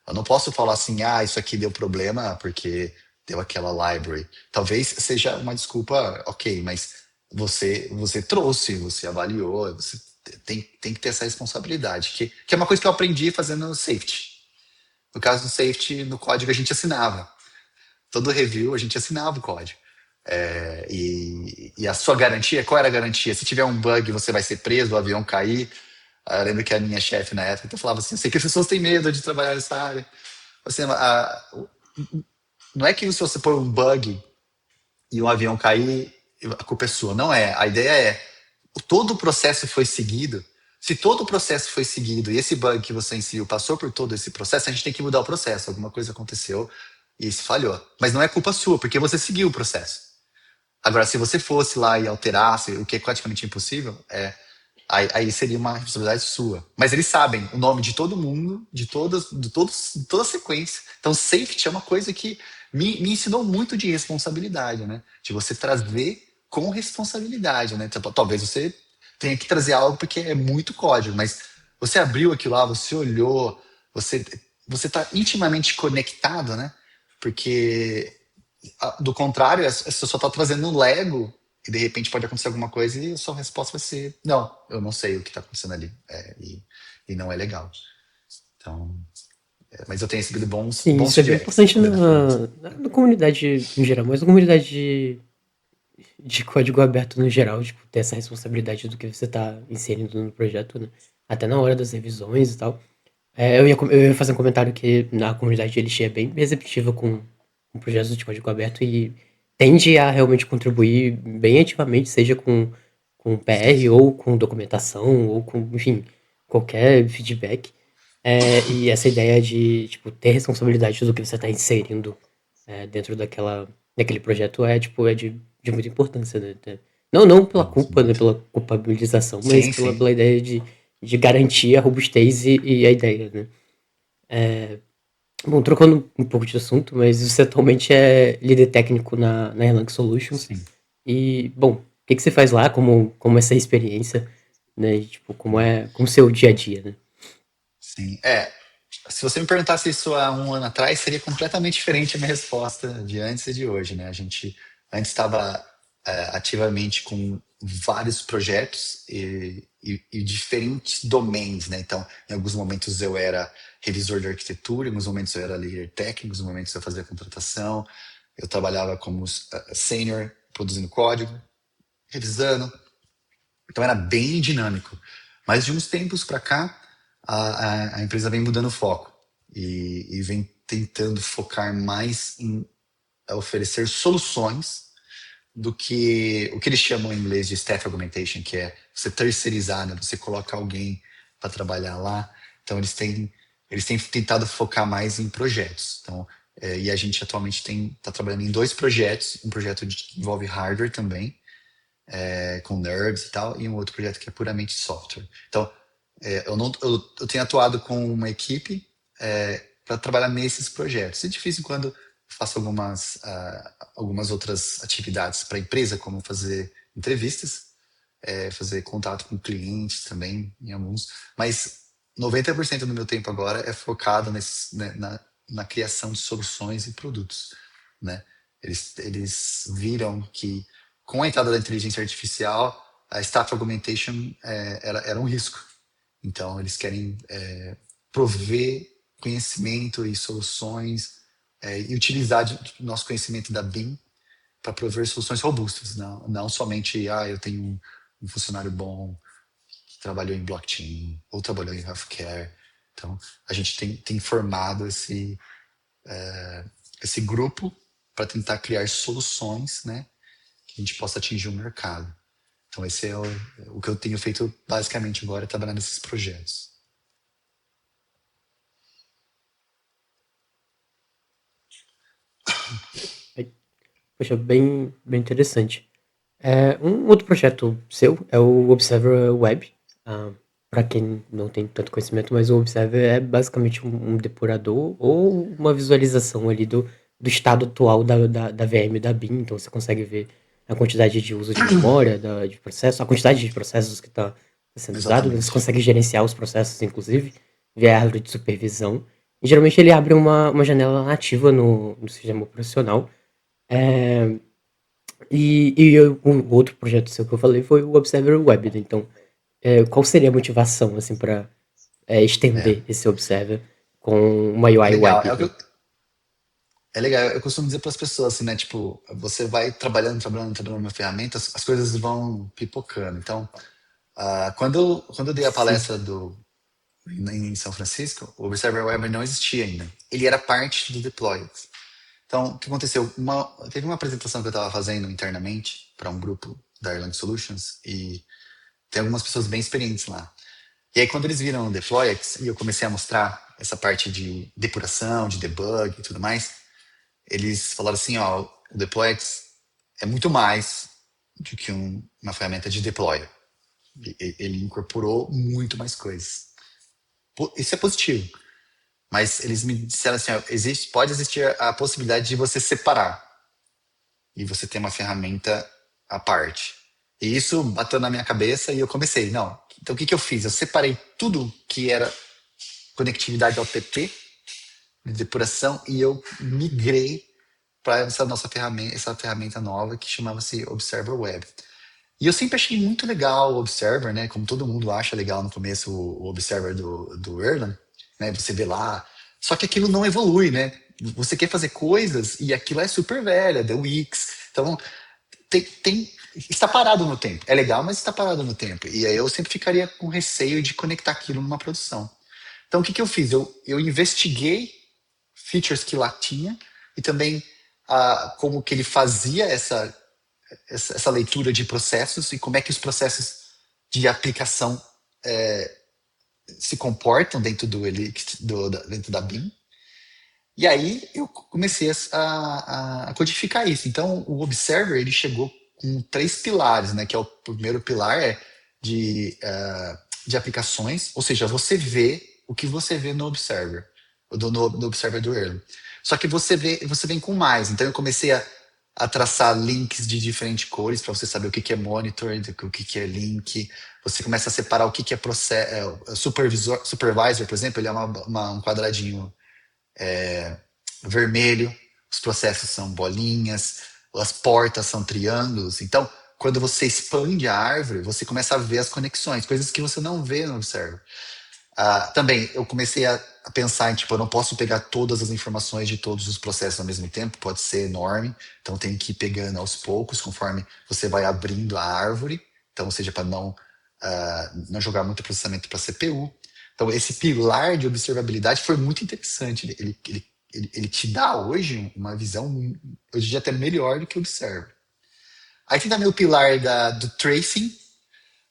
Eu não posso falar assim, isso aqui deu problema porque deu aquela library. Talvez seja uma desculpa, ok, mas você trouxe, você avaliou, você tem que ter essa responsabilidade, que é uma coisa que eu aprendi fazendo safety. No caso do safety, no código a gente assinava. Todo review a gente assinava o código. E a sua garantia, qual era a garantia? Se tiver um bug, você vai ser preso, o avião cair. Eu lembro que a minha chefe na época falava assim: eu sei que as pessoas têm medo de trabalhar nessa área. Assim, não é que se você pôr um bug e um avião cair, a culpa é sua. Não é. A ideia é: todo o processo foi seguido. Se todo o processo foi seguido e esse bug que você inseriu passou por todo esse processo, a gente tem que mudar o processo. Alguma coisa aconteceu e isso falhou. Mas não é culpa sua, porque você seguiu o processo. Agora, se você fosse lá e alterasse, o que é praticamente impossível, aí seria uma responsabilidade sua. Mas eles sabem o nome de todo mundo, de toda a sequência. Então, safety é uma coisa que me ensinou muito de responsabilidade, né? De você trazer com responsabilidade, né? Então, talvez você tenha que trazer algo porque é muito código, mas você abriu aquilo lá, você olhou, você você está intimamente conectado, né? Porque do contrário, você só está trazendo um Lego e de repente pode acontecer alguma coisa e a sua resposta vai ser: não, eu não sei o que está acontecendo ali. E não é legal. Então, mas eu tenho recebido Sim, bons isso é bem feedbacks importante da performance. na comunidade em geral, mas na comunidade de código aberto no geral, tipo, ter essa responsabilidade do que você tá inserindo no projeto, né? Até na hora das revisões e tal. Eu ia fazer um comentário que na comunidade de Elixir é bem receptiva com projetos de código aberto e tende a realmente contribuir bem ativamente, seja com PR ou com documentação ou com, enfim, qualquer feedback. E essa ideia de, tipo, ter responsabilidade do que você está inserindo dentro daquele projeto tipo, de muita importância, né? Não pela Nossa, culpa, né, muito. pela culpabilização, mas Sim, pela sim. ideia de garantir a robustez e a ideia, né? Bom, trocando um pouco de assunto, mas você atualmente é líder técnico na Erlang Solutions. Sim. E, bom, o que você faz lá, como essa experiência, né? E, tipo, como seu dia a dia, né? Sim. Se você me perguntasse isso há um ano atrás, seria completamente diferente a minha resposta de antes e de hoje, né? A gente antes estava ativamente com vários projetos e diferentes domains, né? Então, em alguns momentos eu era revisor de arquitetura, em alguns momentos eu era líder técnico, em alguns momentos eu fazia contratação, eu trabalhava como senior, produzindo código, revisando. Então era bem dinâmico. Mas de uns tempos para cá, a empresa vem mudando o foco e vem tentando focar mais em oferecer soluções do que o que eles chamam em inglês de staff augmentation, que é você terceirizar, né? Você coloca alguém para trabalhar lá. Então eles têm tentado focar mais em projetos. Então, e a gente atualmente está trabalhando em dois projetos, um projeto que envolve hardware também, com nerds e tal, e um outro projeto que é puramente software. Então, eu tenho atuado com uma equipe para trabalhar nesses projetos. E de vez em quando eu faço algumas outras atividades para a empresa, como fazer entrevistas, fazer contato com clientes também, em alguns. Mas 90% do meu tempo agora é focado na criação de soluções e produtos, né? Eles viram que com a entrada da inteligência artificial, a staff augmentation era um risco. Então, eles querem prover conhecimento e soluções e utilizar o nosso conhecimento da BIM para prover soluções robustas, não somente, eu tenho um funcionário bom que trabalhou em blockchain ou trabalhou em healthcare. Então, a gente tem formado esse grupo para tentar criar soluções, né, que a gente possa atingir o mercado. Então, esse é o que eu tenho feito basicamente agora, é trabalhar nesses projetos. Poxa, bem interessante. Um outro projeto seu é o Observer Web. Para quem não tem tanto conhecimento, mas o Observer é basicamente um depurador ou uma visualização ali do estado atual da VM da BIM. Então você consegue ver a quantidade de uso de memória, de processo, a quantidade de processos que está sendo usado. Você Exatamente. consegue gerenciar os processos, inclusive, via árvore de supervisão. E geralmente ele abre uma janela nativa no sistema operacional. É, o outro projeto seu que eu falei foi o Observer Web, né? Então, qual seria a motivação, assim, para É, estender esse Observer com uma UI legal. web, né? É legal. Eu costumo dizer para as pessoas assim, né? Tipo, você vai trabalhando uma ferramenta, as coisas vão pipocando. Então, quando eu dei a Sim, palestra em São Francisco, o Observer Web não existia ainda. Ele era parte do Deploy. Então, o que aconteceu? Teve uma apresentação que eu estava fazendo internamente para um grupo da Erlang Solutions e tem algumas pessoas bem experientes lá. E aí, quando eles viram o Deployex e eu comecei a mostrar essa parte de depuração, de debug e tudo mais, eles falaram assim, ó, o Deployex é muito mais do que uma ferramenta de deploy. Ele incorporou muito mais coisas. Isso é positivo. Mas eles me disseram assim, ó, pode existir a possibilidade de você separar e você ter uma ferramenta à parte. E isso bateu na minha cabeça e eu comecei, não. Então o que eu fiz? Eu separei tudo que era conectividade OTT, de depuração, e eu migrei para essa ferramenta nova que chamava-se Observer Web. E eu sempre achei muito legal o Observer, né? Como todo mundo acha legal no começo o Observer do Erlang, né? Você vê lá. Só que aquilo não evolui, né? Você quer fazer coisas e aquilo é super velho, é The Wix. Então, está parado no tempo. É legal, mas está parado no tempo. E aí eu sempre ficaria com receio de conectar aquilo numa produção. Então, o que eu fiz? Eu investiguei features que lá tinha e também como que ele fazia essa leitura de processos e como é que os processos de aplicação se comportam dentro dentro da BIM. E aí eu comecei a codificar isso. Então o Observer ele chegou com 3 pilares, né? Que é o primeiro pilar de aplicações, ou seja, você vê o que você vê no Observer, no Observer do Erlang. Só que você vem com mais. Então eu comecei a traçar links de diferentes cores para você saber o que é monitor, o que é link. Você começa a separar o que é supervisor, por exemplo, ele é um quadradinho vermelho, os processos são bolinhas, as portas são triângulos. Então, quando você expande a árvore, você começa a ver as conexões, coisas que você não vê no Observer. Também, eu comecei a pensar em, tipo, eu não posso pegar todas as informações de todos os processos ao mesmo tempo, pode ser enorme, então tem que ir pegando aos poucos, conforme você vai abrindo a árvore, então, ou seja, para não jogar muito processamento para CPU. Então, esse pilar de observabilidade foi muito interessante. Ele te dá hoje uma visão, hoje em dia até melhor do que o Observer. Aí tem também o pilar do tracing,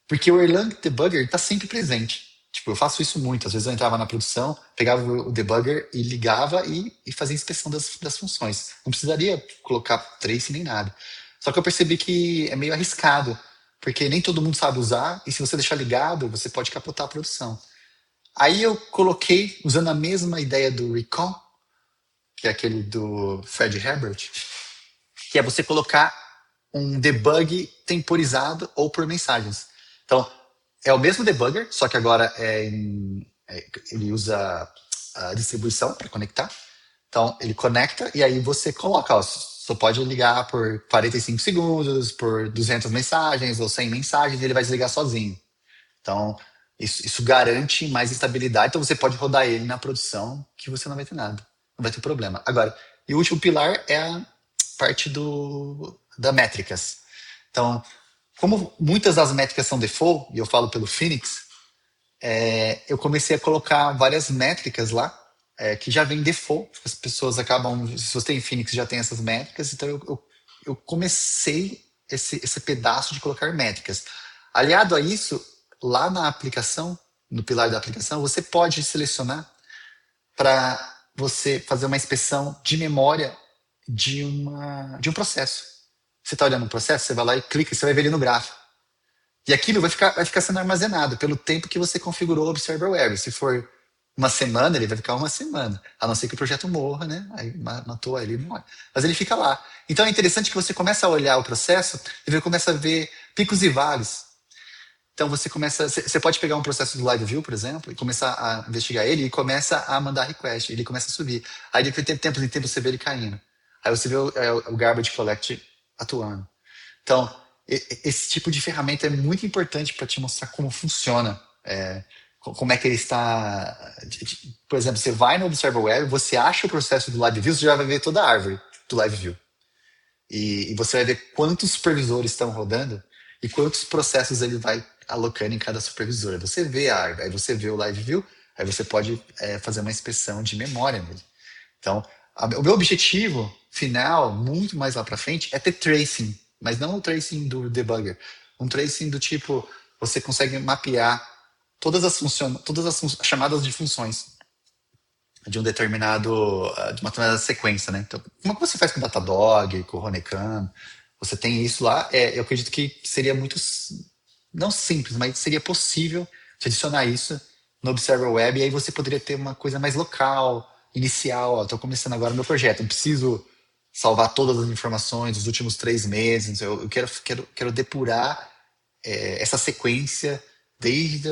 porque o Erlang Debugger está sempre presente. Tipo, eu faço isso muito. Às vezes eu entrava na produção, pegava o debugger e ligava e fazia inspeção das funções. Não precisaria colocar trace nem nada. Só que eu percebi que é meio arriscado, porque nem todo mundo sabe usar, e se você deixar ligado, você pode capotar a produção. Aí eu coloquei, usando a mesma ideia do Recon, que é aquele do Fred Herbert, que é você colocar um debug temporizado ou por mensagens. Então, é o mesmo debugger, só que agora ele usa a distribuição para conectar. Então, ele conecta e aí você coloca, ó, só pode ligar por 45 segundos, por 200 mensagens ou 100 mensagens, e ele vai desligar sozinho. Então, isso garante mais estabilidade. Então, você pode rodar ele na produção que você não vai ter nada. Não vai ter problema. Agora, e o último pilar é a parte da métricas. Então, como muitas das métricas são default, e eu falo pelo Phoenix, eu comecei a colocar várias métricas lá, que já vem default. As pessoas acabam, se você tem Phoenix, já tem essas métricas. Então, eu comecei esse pedaço de colocar métricas. Aliado a isso, lá na aplicação, no pilar da aplicação, você pode selecionar para você fazer uma inspeção de memória de um processo. Você está olhando um processo, você vai lá e clica, você vai ver ele no gráfico. E aquilo vai ficar sendo armazenado pelo tempo que você configurou o Observer Web. Se for uma semana, ele vai ficar uma semana. A não ser que o projeto morra, né? Aí matou, aí ele morre. Mas ele fica lá. Então é interessante que você começa a olhar o processo e você começa a ver picos e vales. Então você pode pegar um processo do LiveView, por exemplo, e começar a investigar ele e começa a mandar request, ele começa a subir. Aí depois de tempos em tempos você vê ele caindo. Aí você vê o Garbage Collect atuando. Então, esse tipo de ferramenta é muito importante para te mostrar como funciona, como é que ele está. Por exemplo, você vai no Observer Web, você acha o processo do LiveView, você já vai ver toda a árvore do LiveView. E você vai ver quantos supervisores estão rodando e quantos processos ele vai alocando em cada supervisor. Aí você vê a árvore, aí você vê o LiveView, aí você pode fazer uma inspeção de memória nele. Então, o meu objetivo final, muito mais lá para frente, é ter tracing, mas não o tracing do debugger. Um tracing do tipo, você consegue mapear todas as chamadas de funções de de uma determinada sequência, né? Então, como é que você faz com o Datadog, com o Honeycomb? Você tem isso lá. Eu acredito que seria muito, não simples, mas seria possível de adicionar isso no Observer Web e aí você poderia ter uma coisa mais local, inicial. Estou começando agora o meu projeto, não preciso salvar todas as informações dos últimos 3 meses. Eu quero depurar essa sequência desde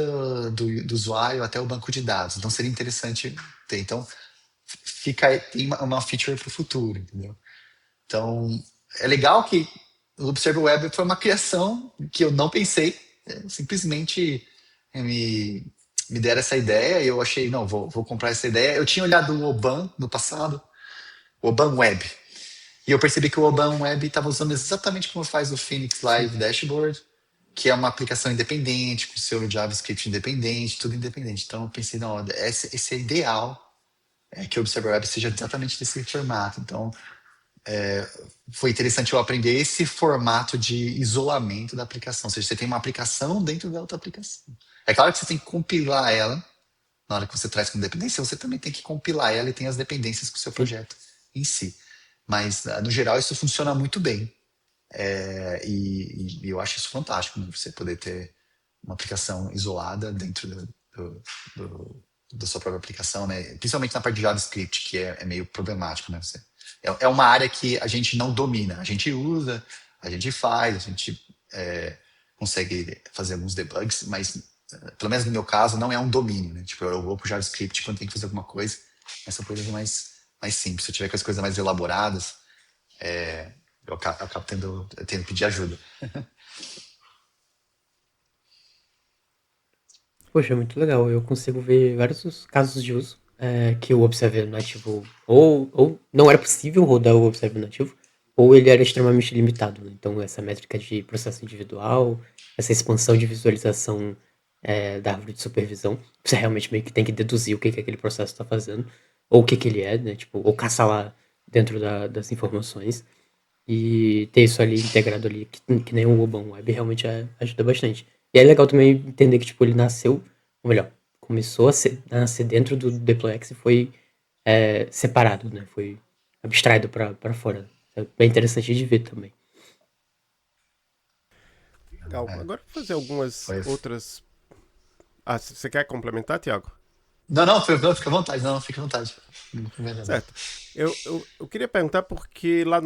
do usuário até o banco de dados. Então seria interessante ter. Então tem uma feature para o futuro, entendeu? Então é legal que o Observer Web foi uma criação que eu não pensei, simplesmente me deram essa ideia e eu achei, não, vou comprar essa ideia. Eu tinha olhado o Oban no passado, o Oban Web, e eu percebi que o Oban Web estava usando exatamente como faz o Phoenix Live Dashboard, que é uma aplicação independente, com seu JavaScript independente, tudo independente. Então eu pensei, não, esse é ideal, que o Observer Web seja exatamente desse formato. Então foi interessante eu aprender esse formato de isolamento da aplicação. Ou seja, você tem uma aplicação dentro da outra aplicação. É claro que você tem que compilar ela. Na hora que você traz com dependência, você também tem que compilar ela e tem as dependências com o seu projeto em si. Mas, no geral, isso funciona muito bem. E eu acho isso fantástico, né? Você poder ter uma aplicação isolada dentro da sua própria aplicação, né? Principalmente na parte de JavaScript, que é meio problemático, né? É uma área que a gente não domina. A gente usa, a gente faz, a gente consegue fazer alguns debugs, mas pelo menos no meu caso, não é um domínio, né? Tipo, eu vou pro JavaScript quando tem que fazer alguma coisa, mas são coisas mais simples. Se eu tiver com as coisas mais elaboradas, eu acabo tendo que pedir ajuda. Poxa, muito legal. Eu consigo ver vários casos de uso que o Observer nativo ou não era possível rodar o Observer nativo, ou ele era extremamente limitado, né? Então, essa métrica de processo individual, essa expansão de visualização da árvore de supervisão, você realmente meio que tem que deduzir o que aquele processo está fazendo, ou o que ele é, né? Tipo, ou caçar lá dentro das informações. E ter isso ali integrado ali, que nem o Oban Web, realmente ajuda bastante. E é legal também entender que, tipo, ele nasceu, ou melhor, começou a nascer dentro do DeployX e foi separado, né? Foi abstraído para fora. É bem interessante de ver também. Legal. Agora vou fazer algumas Foi. outras. Ah, você quer complementar, Tiago? Não, fica à vontade. Não, fica à vontade. Certo. Eu queria perguntar porque lá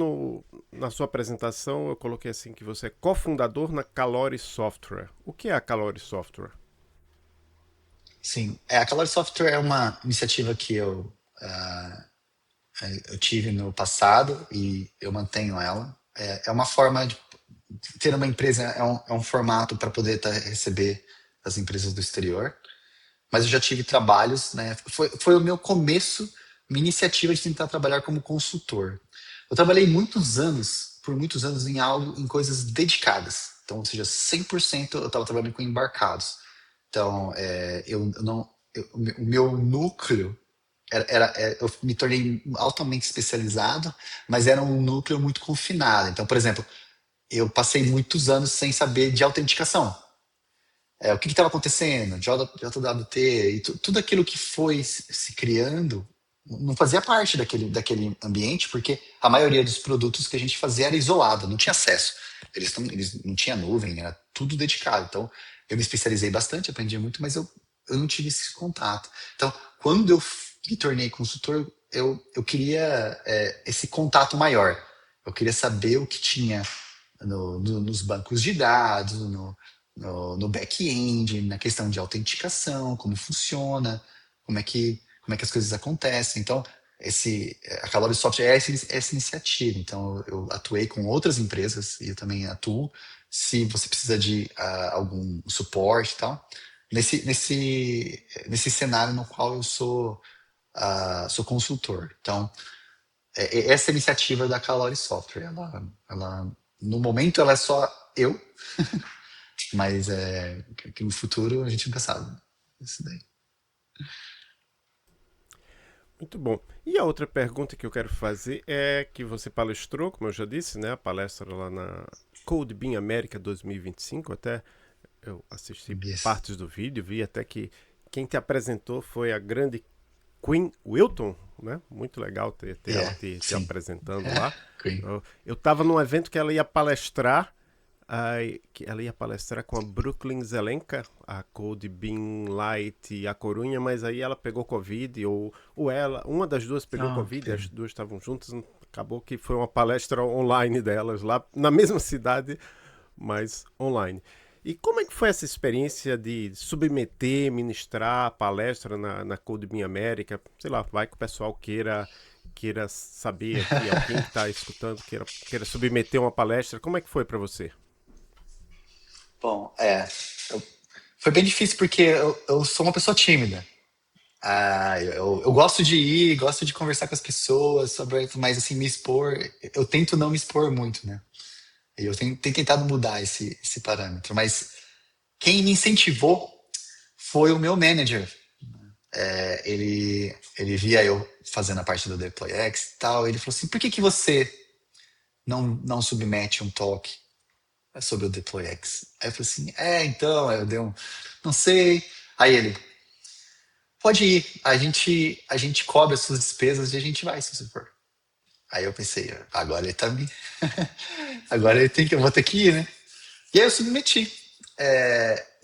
na sua apresentação eu coloquei assim que você é cofundador na Calori Software. O que é a Calori Software? Sim, a Calor Software é uma iniciativa que eu tive no passado e eu mantenho ela. É uma forma de ter uma empresa, é um formato para poder receber as empresas do exterior. Mas eu já tive trabalhos, né? Foi o meu começo, minha iniciativa de tentar trabalhar como consultor. Eu trabalhei por muitos anos em coisas dedicadas. Então, ou seja, 100% eu estava trabalhando com embarcados. Então, eu não, o meu núcleo eu me tornei altamente especializado, mas era um núcleo muito confinado. Então, por exemplo, eu passei muitos anos sem saber de autenticação. O que estava acontecendo, JWT, e tudo aquilo que foi se criando não fazia parte daquele ambiente, porque a maioria dos produtos que a gente fazia era isolado, não tinha acesso. Eles não tinham nuvem, era tudo dedicado. Então, eu me especializei bastante, aprendi muito, mas eu não tive esse contato. Então, quando eu me tornei consultor, eu queria esse contato maior. Eu queria saber o que tinha nos bancos de dados, no back-end, na questão de autenticação, como funciona, como é que as coisas acontecem. Então, a Calori Software é essa iniciativa. Então, eu atuei com outras empresas e eu também atuo se você precisa de algum suporte e tal, nesse cenário no qual eu sou consultor. Então, essa iniciativa da Calori Software, no momento ela é só eu, mas que no futuro a gente nunca sabe. Isso daí. Muito bom. E a outra pergunta que eu quero fazer é que você palestrou, como eu já disse, né? A palestra lá na Code Beam América 2025. Até eu assisti Yes. partes do vídeo, vi até que quem te apresentou foi a grande Queen Wilton, né? Muito legal ter ela te Sim. apresentando lá. Green. Eu estava num evento que ela ia palestrar, que ela ia palestrar com a Brooklyn Zelenka, a Code Beam Light e a Corunha, mas aí ela pegou Covid, ou ela, uma das duas pegou Ah, que Covid, pena. as duas estavam juntas, acabou que foi uma palestra online delas lá, na mesma cidade, mas online. E como é que foi essa experiência de submeter, ministrar a palestra na Code Beam América? Sei lá, vai que o pessoal queira saber aqui, alguém que está escutando queira submeter uma palestra. Como é que foi para você? Bom, eu- foi bem difícil porque eu sou uma pessoa tímida. Eu gosto de ir, gosto de conversar com as pessoas sobre, mas assim, me expor, eu tento não me expor muito, né? E eu tenho tentado mudar esse parâmetro, mas quem me incentivou foi o meu manager. Ele via eu fazendo a parte do DeployX e tal, ele falou assim, por que você não submete um talk sobre o DeployX? Aí eu falei assim, então, aí eu dei não sei. Aí ele, pode ir, a gente cobre as suas despesas e a gente vai, se você for. Aí eu pensei, agora ele tá me. Agora eu vou ter que ir, né? E aí eu submeti.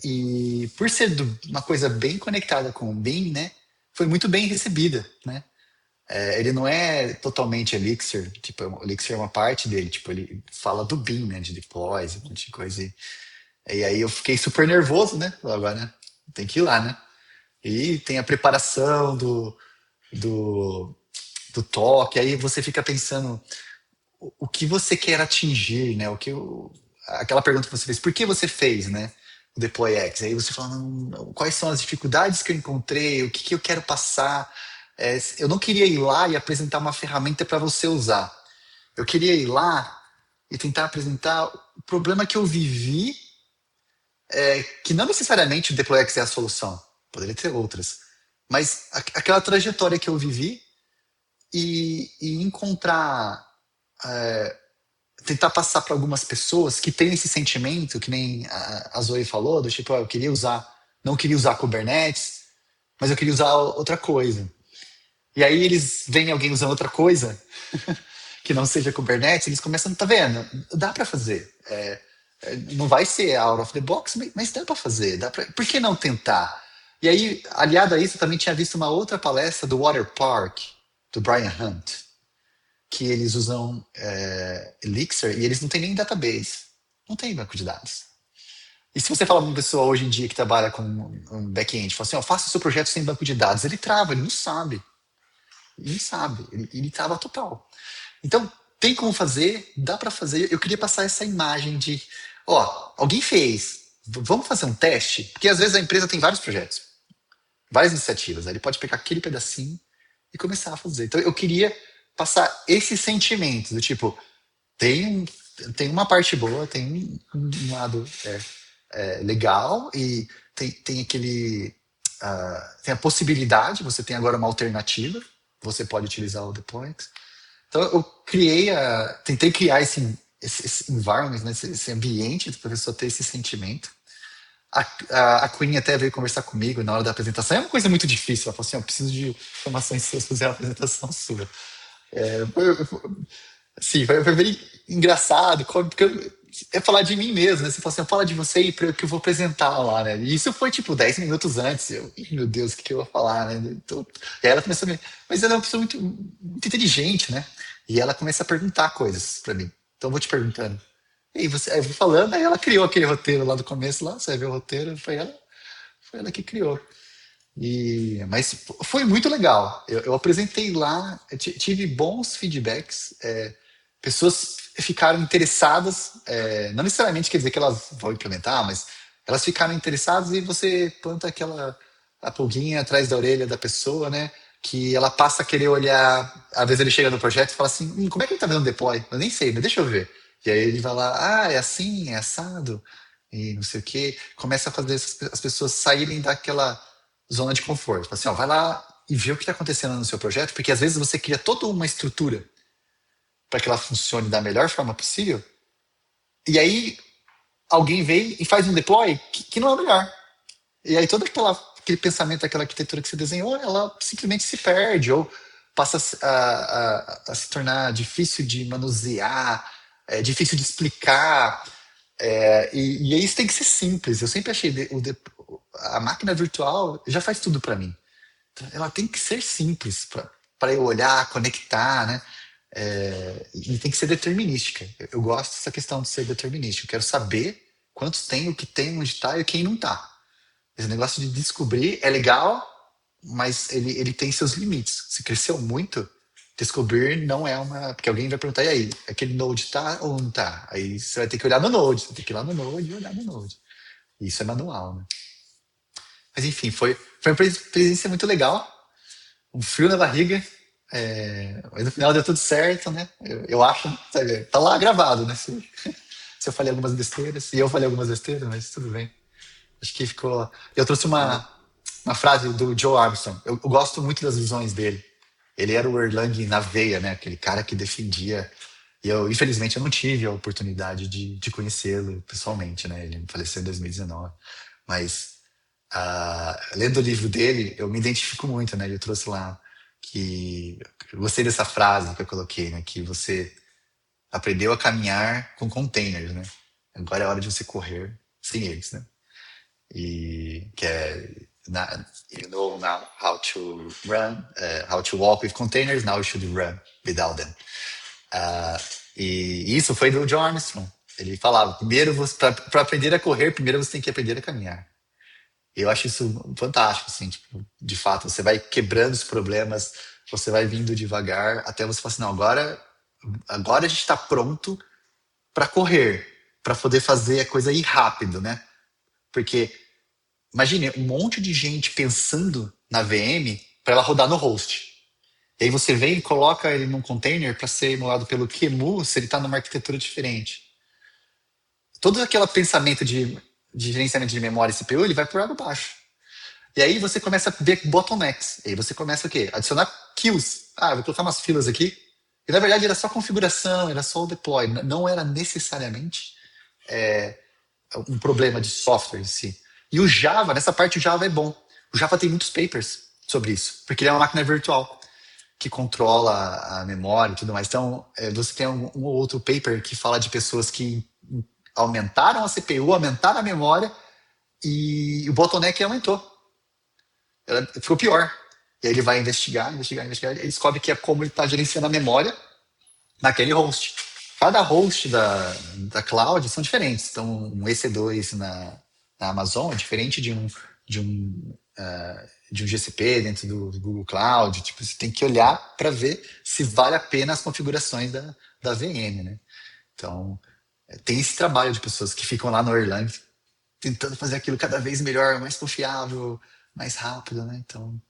E por ser uma coisa bem conectada com o BIM, né? Foi muito bem recebida, né? Ele não é totalmente Elixir, tipo, o Elixir é uma parte dele, tipo, ele fala do BIM, né? De deploys, um monte de coisa. E aí eu fiquei super nervoso, né? Agora, né? Tem que ir lá, né? E tem a preparação do, do toque, aí você fica pensando o que você quer atingir, né? Aquela pergunta que você fez, por que você fez, né? O Deploy X. Aí você fala, quais são as dificuldades que eu encontrei, o que eu quero passar. Eu não queria ir lá e apresentar uma ferramenta para você usar. Eu queria ir lá e tentar apresentar o problema que eu vivi, que não necessariamente o Deploy X é a solução, poderia ter outras, mas aquela trajetória que eu vivi e encontrar, tentar passar para algumas pessoas que têm esse sentimento, que nem a Zoe falou, do tipo, eu queria usar, não queria usar Kubernetes, mas eu queria usar outra coisa. E aí eles veem alguém usando outra coisa que não seja Kubernetes, eles começam, tá vendo? Dá para fazer. Não vai ser out of the box, mas dá para fazer. Por que não tentar? E aí, aliado a isso, eu também tinha visto uma outra palestra do Water Park, do Brian Hunt, que eles usam Elixir e eles não têm nem database. Não tem banco de dados. E se você fala para uma pessoa hoje em dia que trabalha com um back-end, fala assim, faça o seu projeto sem banco de dados, ele trava, ele não sabe. Ele não sabe, ele trava total. Então, tem como fazer, dá para fazer. Eu queria passar essa imagem de, alguém fez, vamos fazer um teste? Porque às vezes a empresa tem vários projetos, várias iniciativas, aí ele pode pegar aquele pedacinho e começar a fazer. Então, eu queria passar esse sentimento do tipo, tem, tem uma parte boa, tem um lado legal e tem aquele. Tem a possibilidade, você tem agora uma alternativa, você pode utilizar o Deployx. Então eu tentei criar esse environment, né, esse ambiente para a pessoa ter esse sentimento. A Queen até veio conversar comigo na hora da apresentação. É uma coisa muito difícil. Ela falou assim: eu preciso de informações suas para fazer a apresentação sua. Sim, foi bem engraçado, porque é falar de mim mesmo, né? Você fala assim, fala de você e que eu vou apresentar lá, né? E isso foi tipo 10 minutos antes. Meu Deus, o que eu vou falar, né? Então, e aí ela começou a me. Mas ela é uma pessoa muito inteligente, né? E ela começa a perguntar coisas pra mim. Então eu vou te perguntando. E você, aí eu vou falando, aí ela criou aquele roteiro lá do começo, lá, você vai ver o roteiro, foi ela que criou. Mas foi muito legal. Eu apresentei lá, tive bons feedbacks. Pessoas ficaram interessadas, não necessariamente quer dizer que elas vão implementar, mas elas ficaram interessadas e você planta aquela a pulguinha atrás da orelha da pessoa, né? Que ela passa a querer olhar. Às vezes ele chega no projeto e fala assim: como é que ele tá vendo deploy? Eu nem sei, mas deixa eu ver. E aí ele vai lá: é assim, é assado, e não sei o quê. Começa a fazer as pessoas saírem daquela zona de conforto. Fala assim: vai lá e vê o que está acontecendo no seu projeto, porque às vezes você cria toda uma estrutura para que ela funcione da melhor forma possível, e aí alguém vem e faz um deploy que não é o melhor. E aí todo aquele pensamento, aquela arquitetura que você desenhou, ela simplesmente se perde, ou passa a se tornar difícil de manusear, difícil de explicar. E isso tem que ser simples. Eu sempre achei a máquina virtual já faz tudo para mim. Ela tem que ser simples para eu olhar, conectar, né? E tem que ser determinística. Eu gosto dessa questão de ser determinístico. Eu quero saber quantos tem, o que tem, onde está e quem não está. Esse negócio de descobrir é legal, mas ele tem seus limites. Se cresceu muito, descobrir não é uma. Porque alguém vai perguntar: e aí, aquele node tá ou não tá? Aí você vai ter que olhar no node, você tem que ir lá no node e olhar no node. Isso é manual, né? Mas enfim, foi uma experiência muito legal. Um frio na barriga. Mas no final deu tudo certo, né? Eu acho, sabe? Tá lá gravado, né? Se eu falei algumas besteiras, e eu falei algumas besteiras, mas tudo bem. Acho que ficou. Eu trouxe uma frase do Joe Armstrong. Eu gosto muito das visões dele. Ele era o Erlang na veia, né? Aquele cara que defendia. E infelizmente, eu não tive a oportunidade de conhecê-lo pessoalmente, né? Ele faleceu em 2019. Mas, lendo o livro dele, eu me identifico muito, né? Eu trouxe lá que. Eu gostei dessa frase que eu coloquei, né? Que você aprendeu a caminhar com containers, né? Agora é hora de você correr sem eles, né? E que é you know now how to walk with containers, now you should run without them. Uh, e isso foi do John Armstrong. Ele falava: primeiro, para aprender a correr, primeiro você tem que aprender a caminhar. Eu acho isso fantástico, assim, tipo, de fato, você vai quebrando os problemas, você vai vindo devagar, até você falar assim: não, agora a gente está pronto para correr, para poder fazer a coisa ir rápido, né? Porque imagine um monte de gente pensando na VM para ela rodar no host. E aí você vem e coloca ele num container para ser emulado pelo QEMU se ele está numa arquitetura diferente. Todo aquele pensamento de gerenciamento de memória e CPU, ele vai por água abaixo. E aí você começa a ver bottlenecks. E aí você começa o quê? Adicionar queues. Eu vou colocar umas filas aqui. E na verdade era só configuração, era só o deploy. Não era necessariamente um problema de software em si. E o Java, nessa parte o Java é bom. O Java tem muitos papers sobre isso, porque ele é uma máquina virtual que controla a memória e tudo mais. Então, você tem um ou outro paper que fala de pessoas que aumentaram a CPU, aumentaram a memória e o bottleneck aumentou. Ela ficou pior. E aí ele vai investigar, e descobre que é como ele está gerenciando a memória naquele host. Cada host da cloud são diferentes. Então, um EC2 na Amazon é diferente de um GCP dentro do Google Cloud. Tipo, você tem que olhar para ver se vale a pena as configurações da VM, né? Então, tem esse trabalho de pessoas que ficam lá no Erlang tentando fazer aquilo cada vez melhor, mais confiável, mais rápido, né? Então,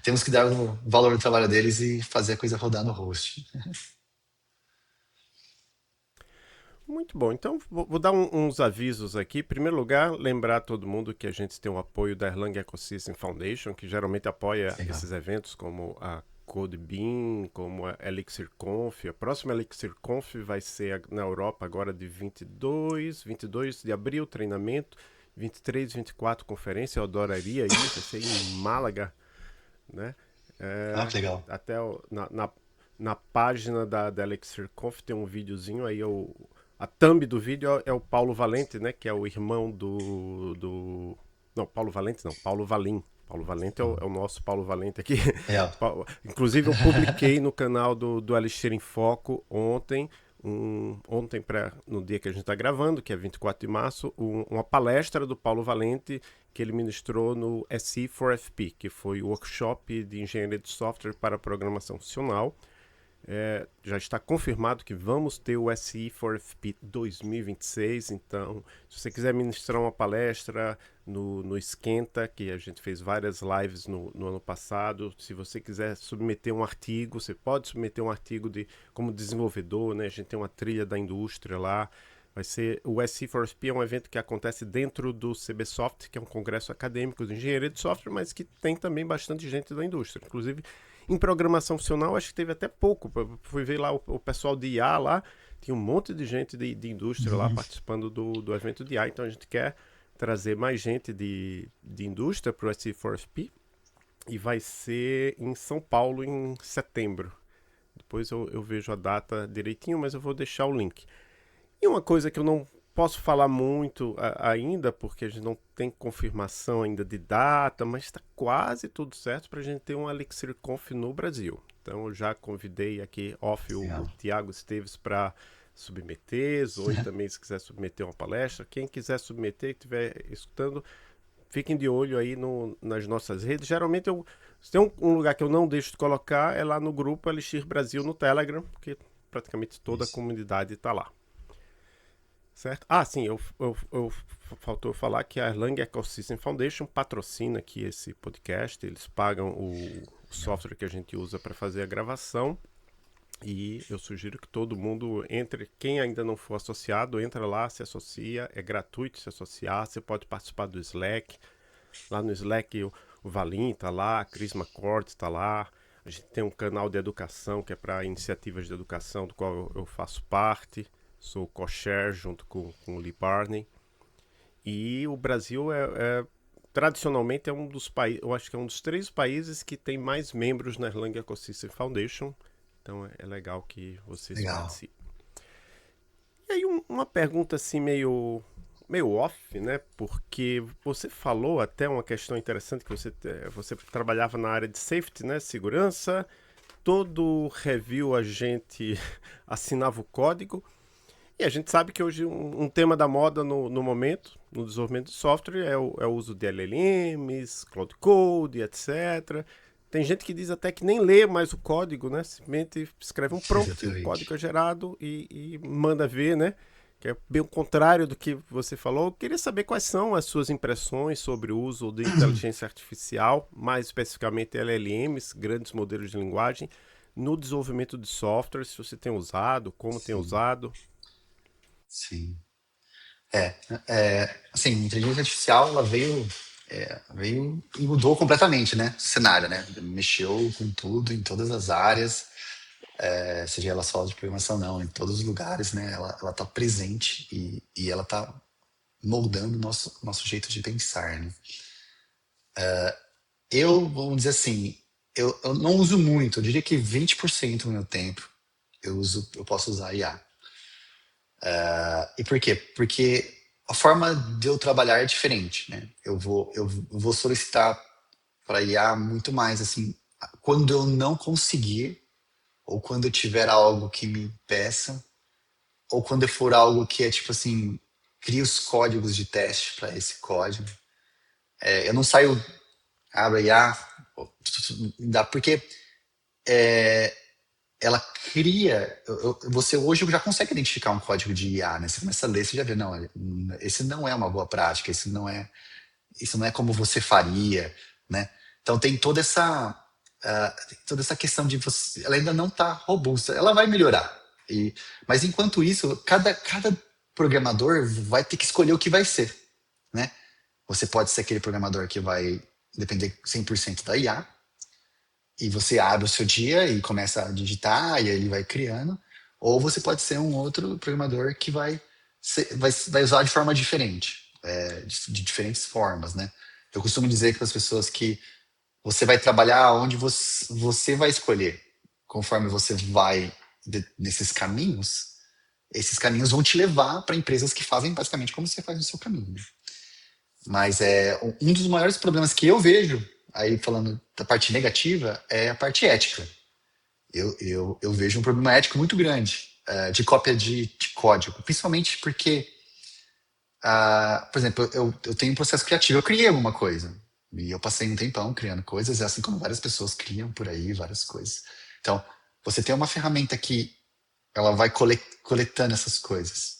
temos que dar o valor do trabalho deles e fazer a coisa rodar no host. Muito bom. Então, vou dar uns avisos aqui. Em primeiro lugar, lembrar todo mundo que a gente tem o apoio da Erlang Ecosystem Foundation, que geralmente apoia Legal. esses eventos, como a CodeBeam, como a ElixirConf. A próxima ElixirConf vai ser na Europa agora de 22 de abril, treinamento, 23, 24, conferência. Eu adoraria ir, vai ser em Málaga, né? Ah, que legal. Até na página da ElixirConf tem um videozinho aí, a thumb do vídeo é o Paulo Valente, né? Que é o irmão do... Não, Paulo Valente não, Paulo Valim. Paulo Valente é o nosso Paulo Valente aqui. É. Inclusive, eu publiquei no canal do Alixir em Foco ontem, no dia que a gente está gravando, que é 24 de março, uma palestra do Paulo Valente que ele ministrou no SE4FP, que foi o workshop de engenharia de software para programação funcional. Já está confirmado que vamos ter o SE4FP 2026, então se você quiser ministrar uma palestra no Esquenta, que a gente fez várias lives no ano passado, se você quiser submeter um artigo, você pode submeter um artigo como desenvolvedor, né? A gente tem uma trilha da indústria lá. Vai ser o SE4FP, é um evento que acontece dentro do CBSoft, que é um congresso acadêmico de engenharia de software, mas que tem também bastante gente da indústria. Inclusive, em programação funcional, acho que teve até pouco. Fui ver lá o pessoal de IA lá, tinha um monte de gente de indústria lá participando do evento de IA. Então a gente quer trazer mais gente de indústria para o SE4FP e vai ser em São Paulo em setembro. Depois eu vejo a data direitinho, mas eu vou deixar o link. E uma coisa que eu não posso falar muito ainda, porque a gente não tem confirmação ainda de data, mas está quase tudo certo para a gente ter um ElixirConf no Brasil. Então eu já convidei aqui o Tiago Esteves para submeter, Zoe também se quiser submeter uma palestra. Quem quiser submeter, que estiver escutando, fiquem de olho aí nas nossas redes. Geralmente se tem um lugar que eu não deixo de colocar, é lá no grupo Elixir Brasil no Telegram, porque praticamente toda a comunidade está lá. Certo? Ah, sim, faltou falar que a Erlang Ecosystem Foundation patrocina aqui esse podcast. Eles pagam o software que a gente usa para fazer a gravação. E eu sugiro que todo mundo entre. Quem ainda não for associado, entra lá, se associa. É gratuito se associar. Você pode participar do Slack. Lá no Slack o Valim está lá, a Cris McCord está lá. A gente tem um canal de educação que é para iniciativas de educação, do qual eu faço parte. Sou co-chair junto com o Lee Barney. E o Brasil tradicionalmente é um dos países, eu acho que é um dos 3 países que tem mais membros na Erlang Ecosystem Foundation. Então é legal que vocês participem. E aí uma pergunta assim meio off, né? Porque você falou até uma questão interessante que você trabalhava na área de safety, né? Segurança. Todo review a gente assinava o código. E a gente sabe que hoje um tema da moda no momento, no desenvolvimento de software, é o uso de LLMs, Cloud Code, etc. Tem gente que diz até que nem lê mais o código, né? Simplesmente escreve um prompt, o código é gerado e manda ver, né? Que é bem o contrário do que você falou. Eu queria saber quais são as suas impressões sobre o uso de inteligência artificial, mais especificamente LLMs, grandes modelos de linguagem, no desenvolvimento de software, se você tem usado, como tem usado. Sim. Assim, a inteligência artificial, ela veio e mudou completamente, né, o cenário, né? Mexeu com tudo, em todas as áreas, seja ela só de programação, não, em todos os lugares, né? Ela tá presente e ela tá moldando o nosso jeito de pensar, né? Vamos dizer assim, eu não uso muito, eu diria que 20% do meu tempo eu posso usar IA. E por quê? Porque a forma de eu trabalhar é diferente, né? Eu vou solicitar para IA muito mais assim, quando eu não conseguir, ou quando eu tiver algo que me peça, ou quando for algo que é tipo assim, cria os códigos de teste para esse código. Eu não saio, abro a IA, porque ela cria. Você hoje já consegue identificar um código de IA, né? Você começa a ler, você já vê, não, esse não é uma boa prática, isso não é como você faria, né? Então tem toda essa questão de você, ela ainda não está robusta, ela vai melhorar. Mas enquanto isso, cada programador vai ter que escolher o que vai ser, né? Você pode ser aquele programador que vai depender 100% da IA, e você abre o seu dia e começa a digitar e aí ele vai criando, ou você pode ser um outro programador que vai usar de forma diferente, de diferentes formas, né? Eu costumo dizer para as pessoas que você vai trabalhar onde você vai escolher. Conforme você vai nesses caminhos, esses caminhos vão te levar para empresas que fazem basicamente como você faz no seu caminho, né? Mas um dos maiores problemas que eu vejo, aí falando da parte negativa, é a parte ética. Eu vejo um problema ético muito grande de cópia de código, principalmente porque, por exemplo, eu tenho um processo criativo, eu criei alguma coisa, e eu passei um tempão criando coisas, assim como várias pessoas criam por aí, várias coisas. Então, você tem uma ferramenta que ela vai coletando essas coisas,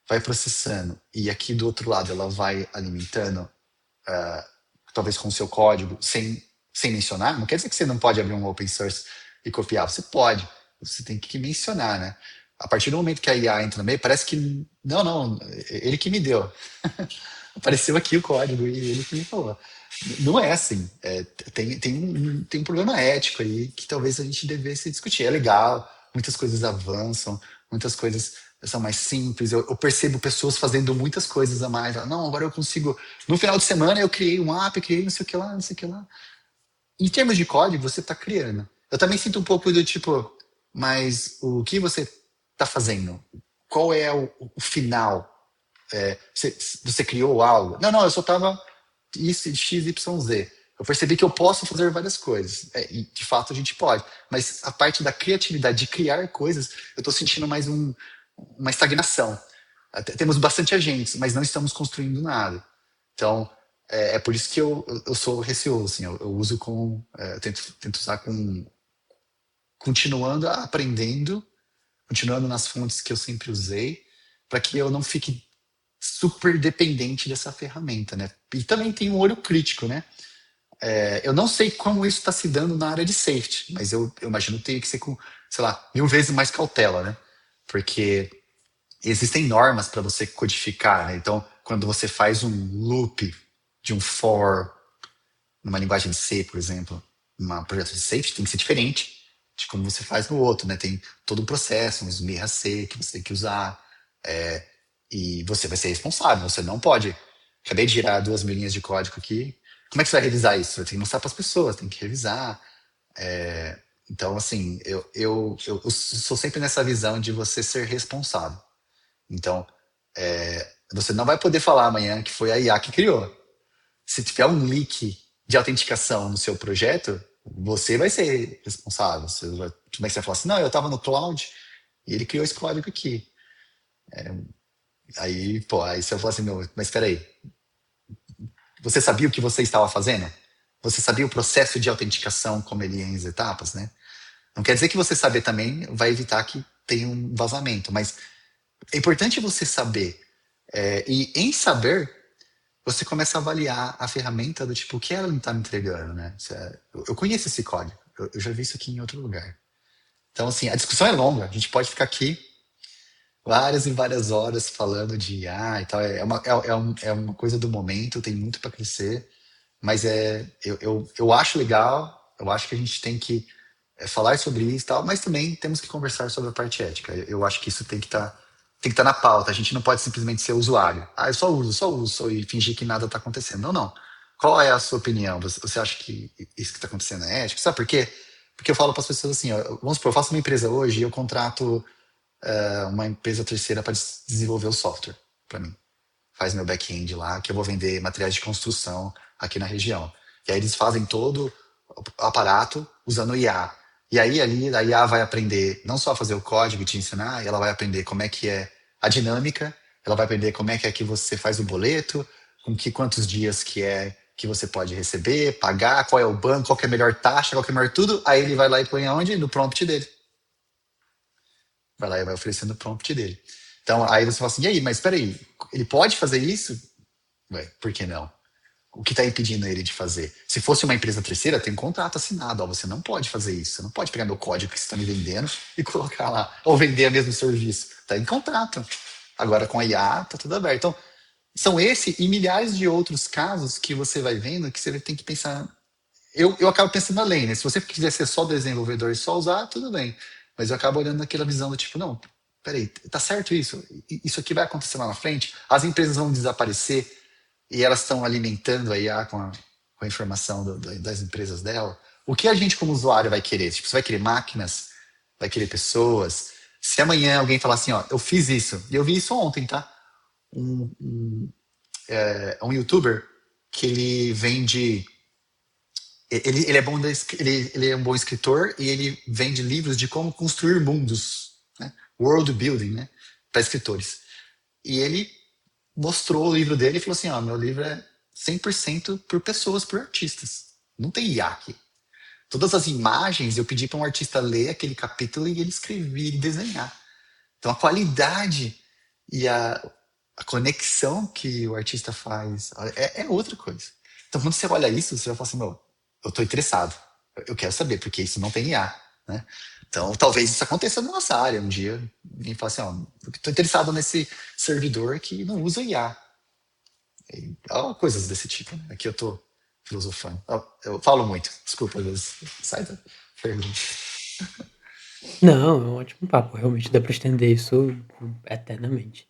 vai processando, e aqui do outro lado ela vai alimentando, talvez com o seu código, sem mencionar. Não quer dizer que você não pode abrir um open source e copiar. Você pode. Você tem que mencionar, né? A partir do momento que a IA entra no meio, parece que, não, ele que me deu. Apareceu aqui o código e ele que me falou. Não é assim. Tem um problema ético aí que talvez a gente devesse discutir. É legal, muitas coisas avançam, muitas coisas são mais simples. Eu percebo pessoas fazendo muitas coisas a mais. Não, agora eu consigo. No final de semana eu criei um app, criei não sei o que lá, não sei o que lá. Em termos de código, você está criando. Eu também sinto um pouco do tipo, mas o que você está fazendo? Qual é o final? Você criou algo? Não, eu só estava isso, X, Y, Z. Eu percebi que eu posso fazer várias coisas. E de fato a gente pode. Mas a parte da criatividade, de criar coisas, eu estou sentindo mais uma estagnação. Temos bastante agentes, mas não estamos construindo nada. Então, é por isso que eu sou receoso. Assim, eu uso eu tento usar continuando aprendendo, continuando nas fontes que eu sempre usei, para que eu não fique super dependente dessa ferramenta, né? E também tem um olho crítico, né? Eu não sei como isso está se dando na área de safety, mas eu imagino que teria que ser com, sei lá, 1000 vezes mais cautela, né? Porque existem normas para você codificar, né? Então, quando você faz um loop de um for numa linguagem de C, por exemplo, num projeto de safety, tem que ser diferente de como você faz no outro, né? Tem todo um processo, um esmirra C que você tem que usar, e você vai ser responsável. Você não pode. Acabei de girar 2 linhas de código aqui. Como é que você vai revisar isso? Você tem que mostrar para as pessoas, tem que revisar. Então, assim, eu sou sempre nessa visão de você ser responsável. Então, você não vai poder falar amanhã que foi a IA que criou. Se tiver um leak de autenticação no seu projeto, você vai ser responsável. Como é que você vai falar assim? Não, eu estava no cloud e ele criou esse código aqui. Aí você vai falar assim, não, mas espera aí. Você sabia o que você estava fazendo? Você sabia o processo de autenticação, como ele é em etapas, né? Não quer dizer que você saber também vai evitar que tenha um vazamento, mas é importante você saber. E em saber, você começa a avaliar a ferramenta do tipo, o que ela não está me entregando, né? Eu conheço esse código, eu já vi isso aqui em outro lugar. Então, assim, a discussão é longa, a gente pode ficar aqui várias e várias horas falando de IA e tal. É uma coisa do momento, tem muito para crescer, mas eu acho legal, eu acho que a gente tem que falar sobre isso e tal, mas também temos que conversar sobre a parte ética. Eu acho que isso tem que estar na pauta. A gente não pode simplesmente ser usuário. Eu só uso, e fingir que nada está acontecendo. Não, não. Qual é a sua opinião? Você acha que isso que está acontecendo é ético? Sabe por quê? Porque eu falo para as pessoas assim, ó, vamos supor, eu faço uma empresa hoje e eu contrato uma empresa terceira para desenvolver o software para mim. Faz meu back-end lá, que eu vou vender materiais de construção aqui na região. E aí eles fazem todo o aparato usando IA. E aí ali a IA vai aprender não só a fazer o código e te ensinar, ela vai aprender como é que é a dinâmica, ela vai aprender como é que você faz o boleto, quantos dias que você pode receber, pagar, qual é o banco, qual é a melhor taxa, qual é a melhor tudo. Aí ele vai lá e põe aonde? No prompt dele. Vai lá e vai oferecendo o prompt dele. Então, aí você fala assim, e aí, mas espera aí, ele pode fazer isso? Ué, por que não? O que está impedindo ele de fazer? Se fosse uma empresa terceira, tem um contrato assinado. Ó, você não pode fazer isso. Você não pode pegar meu código que você está me vendendo e colocar lá. Ou vender o mesmo serviço. Está em contrato. Agora com a IA, está tudo aberto. Então, são esse e milhares de outros casos que você vai vendo que você tem que pensar. eu acabo pensando além, né? Se você quiser ser só desenvolvedor e só usar, tudo bem. Mas eu acabo olhando naquela visão do tipo, não, peraí, tá certo isso? Isso aqui vai acontecer lá na frente? As empresas vão desaparecer e elas estão alimentando a IA com a informação das empresas dela. O que a gente como usuário vai querer? Tipo, você vai querer máquinas? Vai querer pessoas? Se amanhã alguém falar assim, ó, eu fiz isso, e eu vi isso ontem, tá? Um youtuber que ele vende. Ele é bom, ele é um bom escritor e ele vende livros de como construir mundos, né? World building, né? Para escritores. E ele mostrou o livro dele e falou assim: ó, meu livro é 100% por pessoas, por artistas. Não tem IA aqui. Todas as imagens eu pedi para um artista ler aquele capítulo e ele escrever e desenhar. Então a qualidade e a conexão que o artista faz é outra coisa. Então quando você olha isso, você vai falar assim, meu, eu estou interessado. Eu quero saber, porque isso não tem IA, né? Então talvez isso aconteça na nossa área um dia. Alguém fala assim, ó, eu estou interessado nesse servidor que não usa IA. Coisas desse tipo, né? Aqui eu estou filosofando. Eu falo muito, desculpa, às vezes sai da pergunta. Não, é um ótimo papo. Realmente dá pra estender isso eternamente.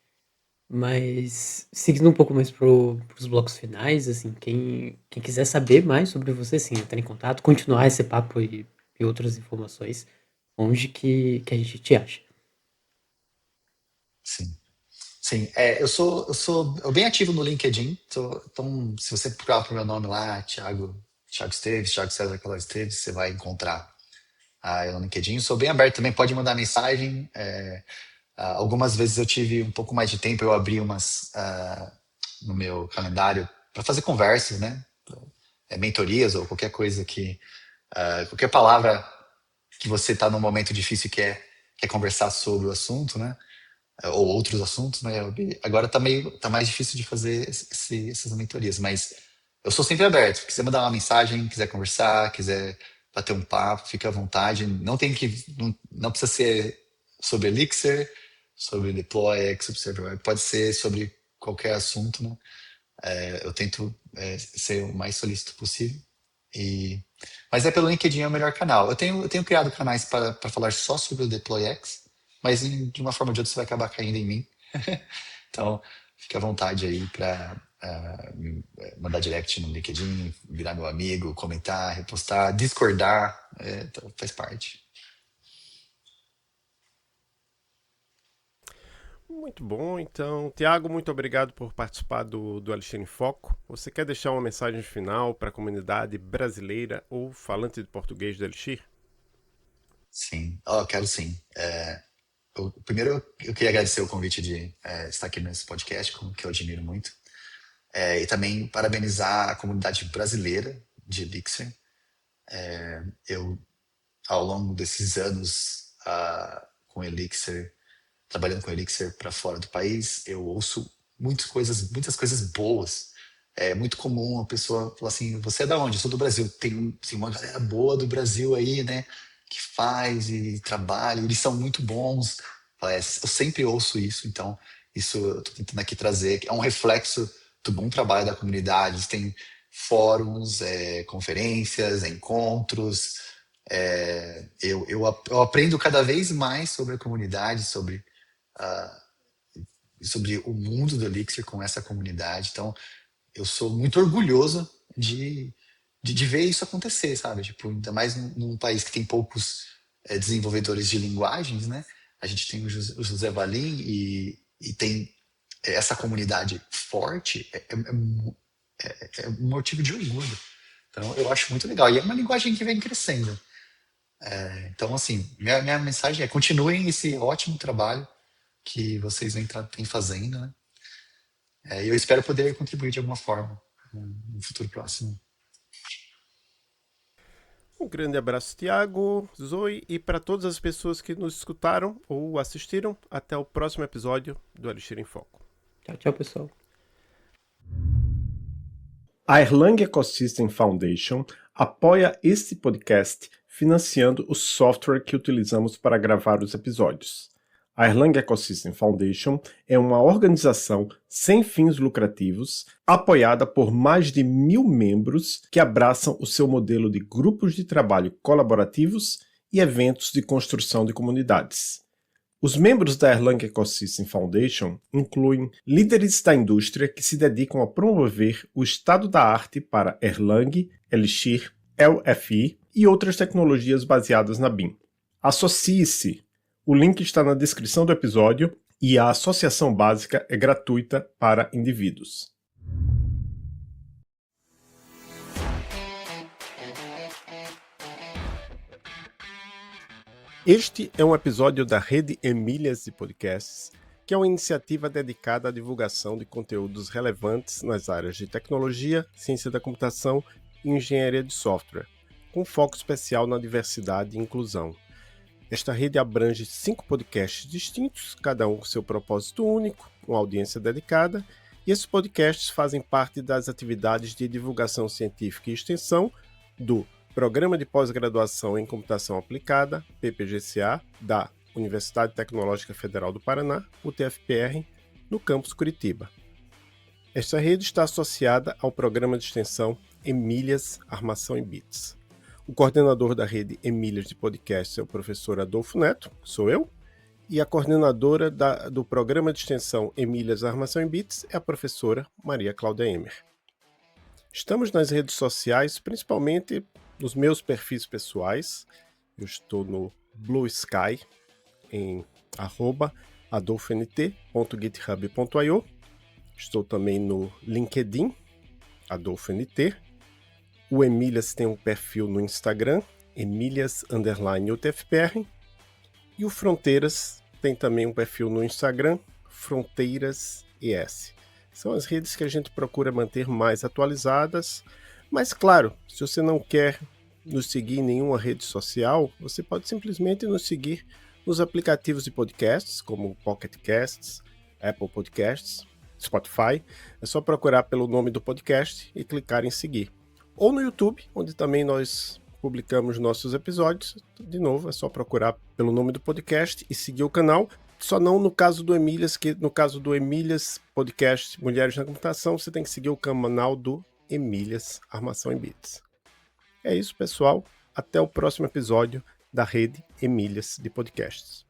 Mas seguindo um pouco mais pros blocos finais, assim, quem quiser saber mais sobre você, assim, entrar em contato, continuar esse papo e outras informações, onde que a gente te acha? Sim. Sim, eu sou bem ativo no LinkedIn. Então, se você procurar pro meu nome lá, Thiago Esteves, Thiago César Calói Esteves, você vai encontrar eu no LinkedIn. Sou bem aberto também, pode mandar mensagem. Algumas vezes eu tive um pouco mais de tempo, eu abri umas no meu calendário para fazer conversas, né? Mentorias ou qualquer coisa qualquer palavra que você está num momento difícil e quer conversar sobre o assunto, né? Ou outros assuntos, né? Agora tá mais difícil de fazer essas mentorias, mas eu sou sempre aberto. Se quiser mandar uma mensagem, quiser conversar, quiser bater um papo, fica à vontade. Não precisa ser sobre Elixir, sobre Deploy, X Observer, pode ser sobre qualquer assunto, né? Eu tento ser o mais solícito possível. Mas pelo LinkedIn é o melhor canal. Eu tenho criado canais para falar só sobre o DeployX, mas de uma forma ou de outra você vai acabar caindo em mim. Então, fique à vontade aí para mandar direct no LinkedIn, virar meu amigo, comentar, repostar, discordar, então, faz parte. Muito bom, então. Tiago, muito obrigado por participar do Alexandre em Foco. Você quer deixar uma mensagem final para a comunidade brasileira ou falante de português do Elixir? Sim, quero sim. Primeiro, eu queria agradecer o convite de estar aqui nesse podcast, que eu admiro muito. E também parabenizar a comunidade brasileira de Elixir. Eu, ao longo desses anos com Elixir, trabalhando com Elixir para fora do país, eu ouço muitas coisas boas. É muito comum a pessoa falar assim, você é da onde? Eu sou do Brasil. Tem uma galera boa do Brasil aí, né? Que faz e trabalha, eles são muito bons. Eu sempre ouço isso, então isso eu tô tentando aqui trazer, que é um reflexo do bom trabalho da comunidade. Eles têm fóruns, conferências, encontros. Eu aprendo cada vez mais sobre a comunidade, sobre o mundo do Elixir com essa comunidade. Então, eu sou muito orgulhoso de ver isso acontecer, sabe? Tipo, ainda mais num país que tem poucos desenvolvedores de linguagens, né? A gente tem o José Valim e tem essa comunidade forte, é um motivo de orgulho. Então, eu acho muito legal. E é uma linguagem que vem crescendo. Então, assim, minha mensagem é continuem esse ótimo trabalho que vocês vêm fazendo, né? E eu espero poder contribuir de alguma forma no futuro próximo. Um grande abraço, Tiago, Zoe, e para todas as pessoas que nos escutaram ou assistiram. Até o próximo episódio do Elixir em Foco. Tchau, tchau, pessoal. A Erlang Ecosystem Foundation apoia este podcast financiando o software que utilizamos para gravar os episódios. A Erlang Ecosystem Foundation é uma organização sem fins lucrativos, apoiada por mais de 1.000 membros que abraçam o seu modelo de grupos de trabalho colaborativos e eventos de construção de comunidades. Os membros da Erlang Ecosystem Foundation incluem líderes da indústria que se dedicam a promover o estado da arte para Erlang, Elixir, LFI e outras tecnologias baseadas na BIM. Associe-se! O link está na descrição do episódio e a associação básica é gratuita para indivíduos. Este é um episódio da Rede Emílias de Podcasts, que é uma iniciativa dedicada à divulgação de conteúdos relevantes nas áreas de tecnologia, ciência da computação e engenharia de software, com foco especial na diversidade e inclusão. Esta rede abrange 5 podcasts distintos, cada um com seu propósito único, uma audiência dedicada, e esses podcasts fazem parte das atividades de divulgação científica e extensão do Programa de Pós-Graduação em Computação Aplicada, PPGCA, da Universidade Tecnológica Federal do Paraná, UTFPR, no campus Curitiba. Esta rede está associada ao programa de extensão Emílias Armação em Bits. O coordenador da rede Emílias de Podcast é o professor Adolfo Neto, sou eu, e a coordenadora do programa de extensão Emílias Armação em Bits é a professora Maria Cláudia Emer. Estamos nas redes sociais, principalmente nos meus perfis pessoais. Eu estou no Blue Sky, em @adolfont.github.io. Estou também no LinkedIn, AdolfoNT. O Emílias tem um perfil no Instagram, Emílias_UTFPR. E o Fronteiras tem também um perfil no Instagram, FronteirasES. São as redes que a gente procura manter mais atualizadas. Mas, claro, se você não quer nos seguir em nenhuma rede social, você pode simplesmente nos seguir nos aplicativos de podcasts, como Pocket Casts, Apple Podcasts, Spotify. É só procurar pelo nome do podcast e clicar em seguir. Ou no YouTube, onde também nós publicamos nossos episódios. De novo, é só procurar pelo nome do podcast e seguir o canal. Só não no caso do Emílias, que no caso do Emílias Podcast Mulheres na Computação, você tem que seguir o canal do Emílias Armação em Bits. É isso, pessoal. Até o próximo episódio da Rede Emílias de Podcasts.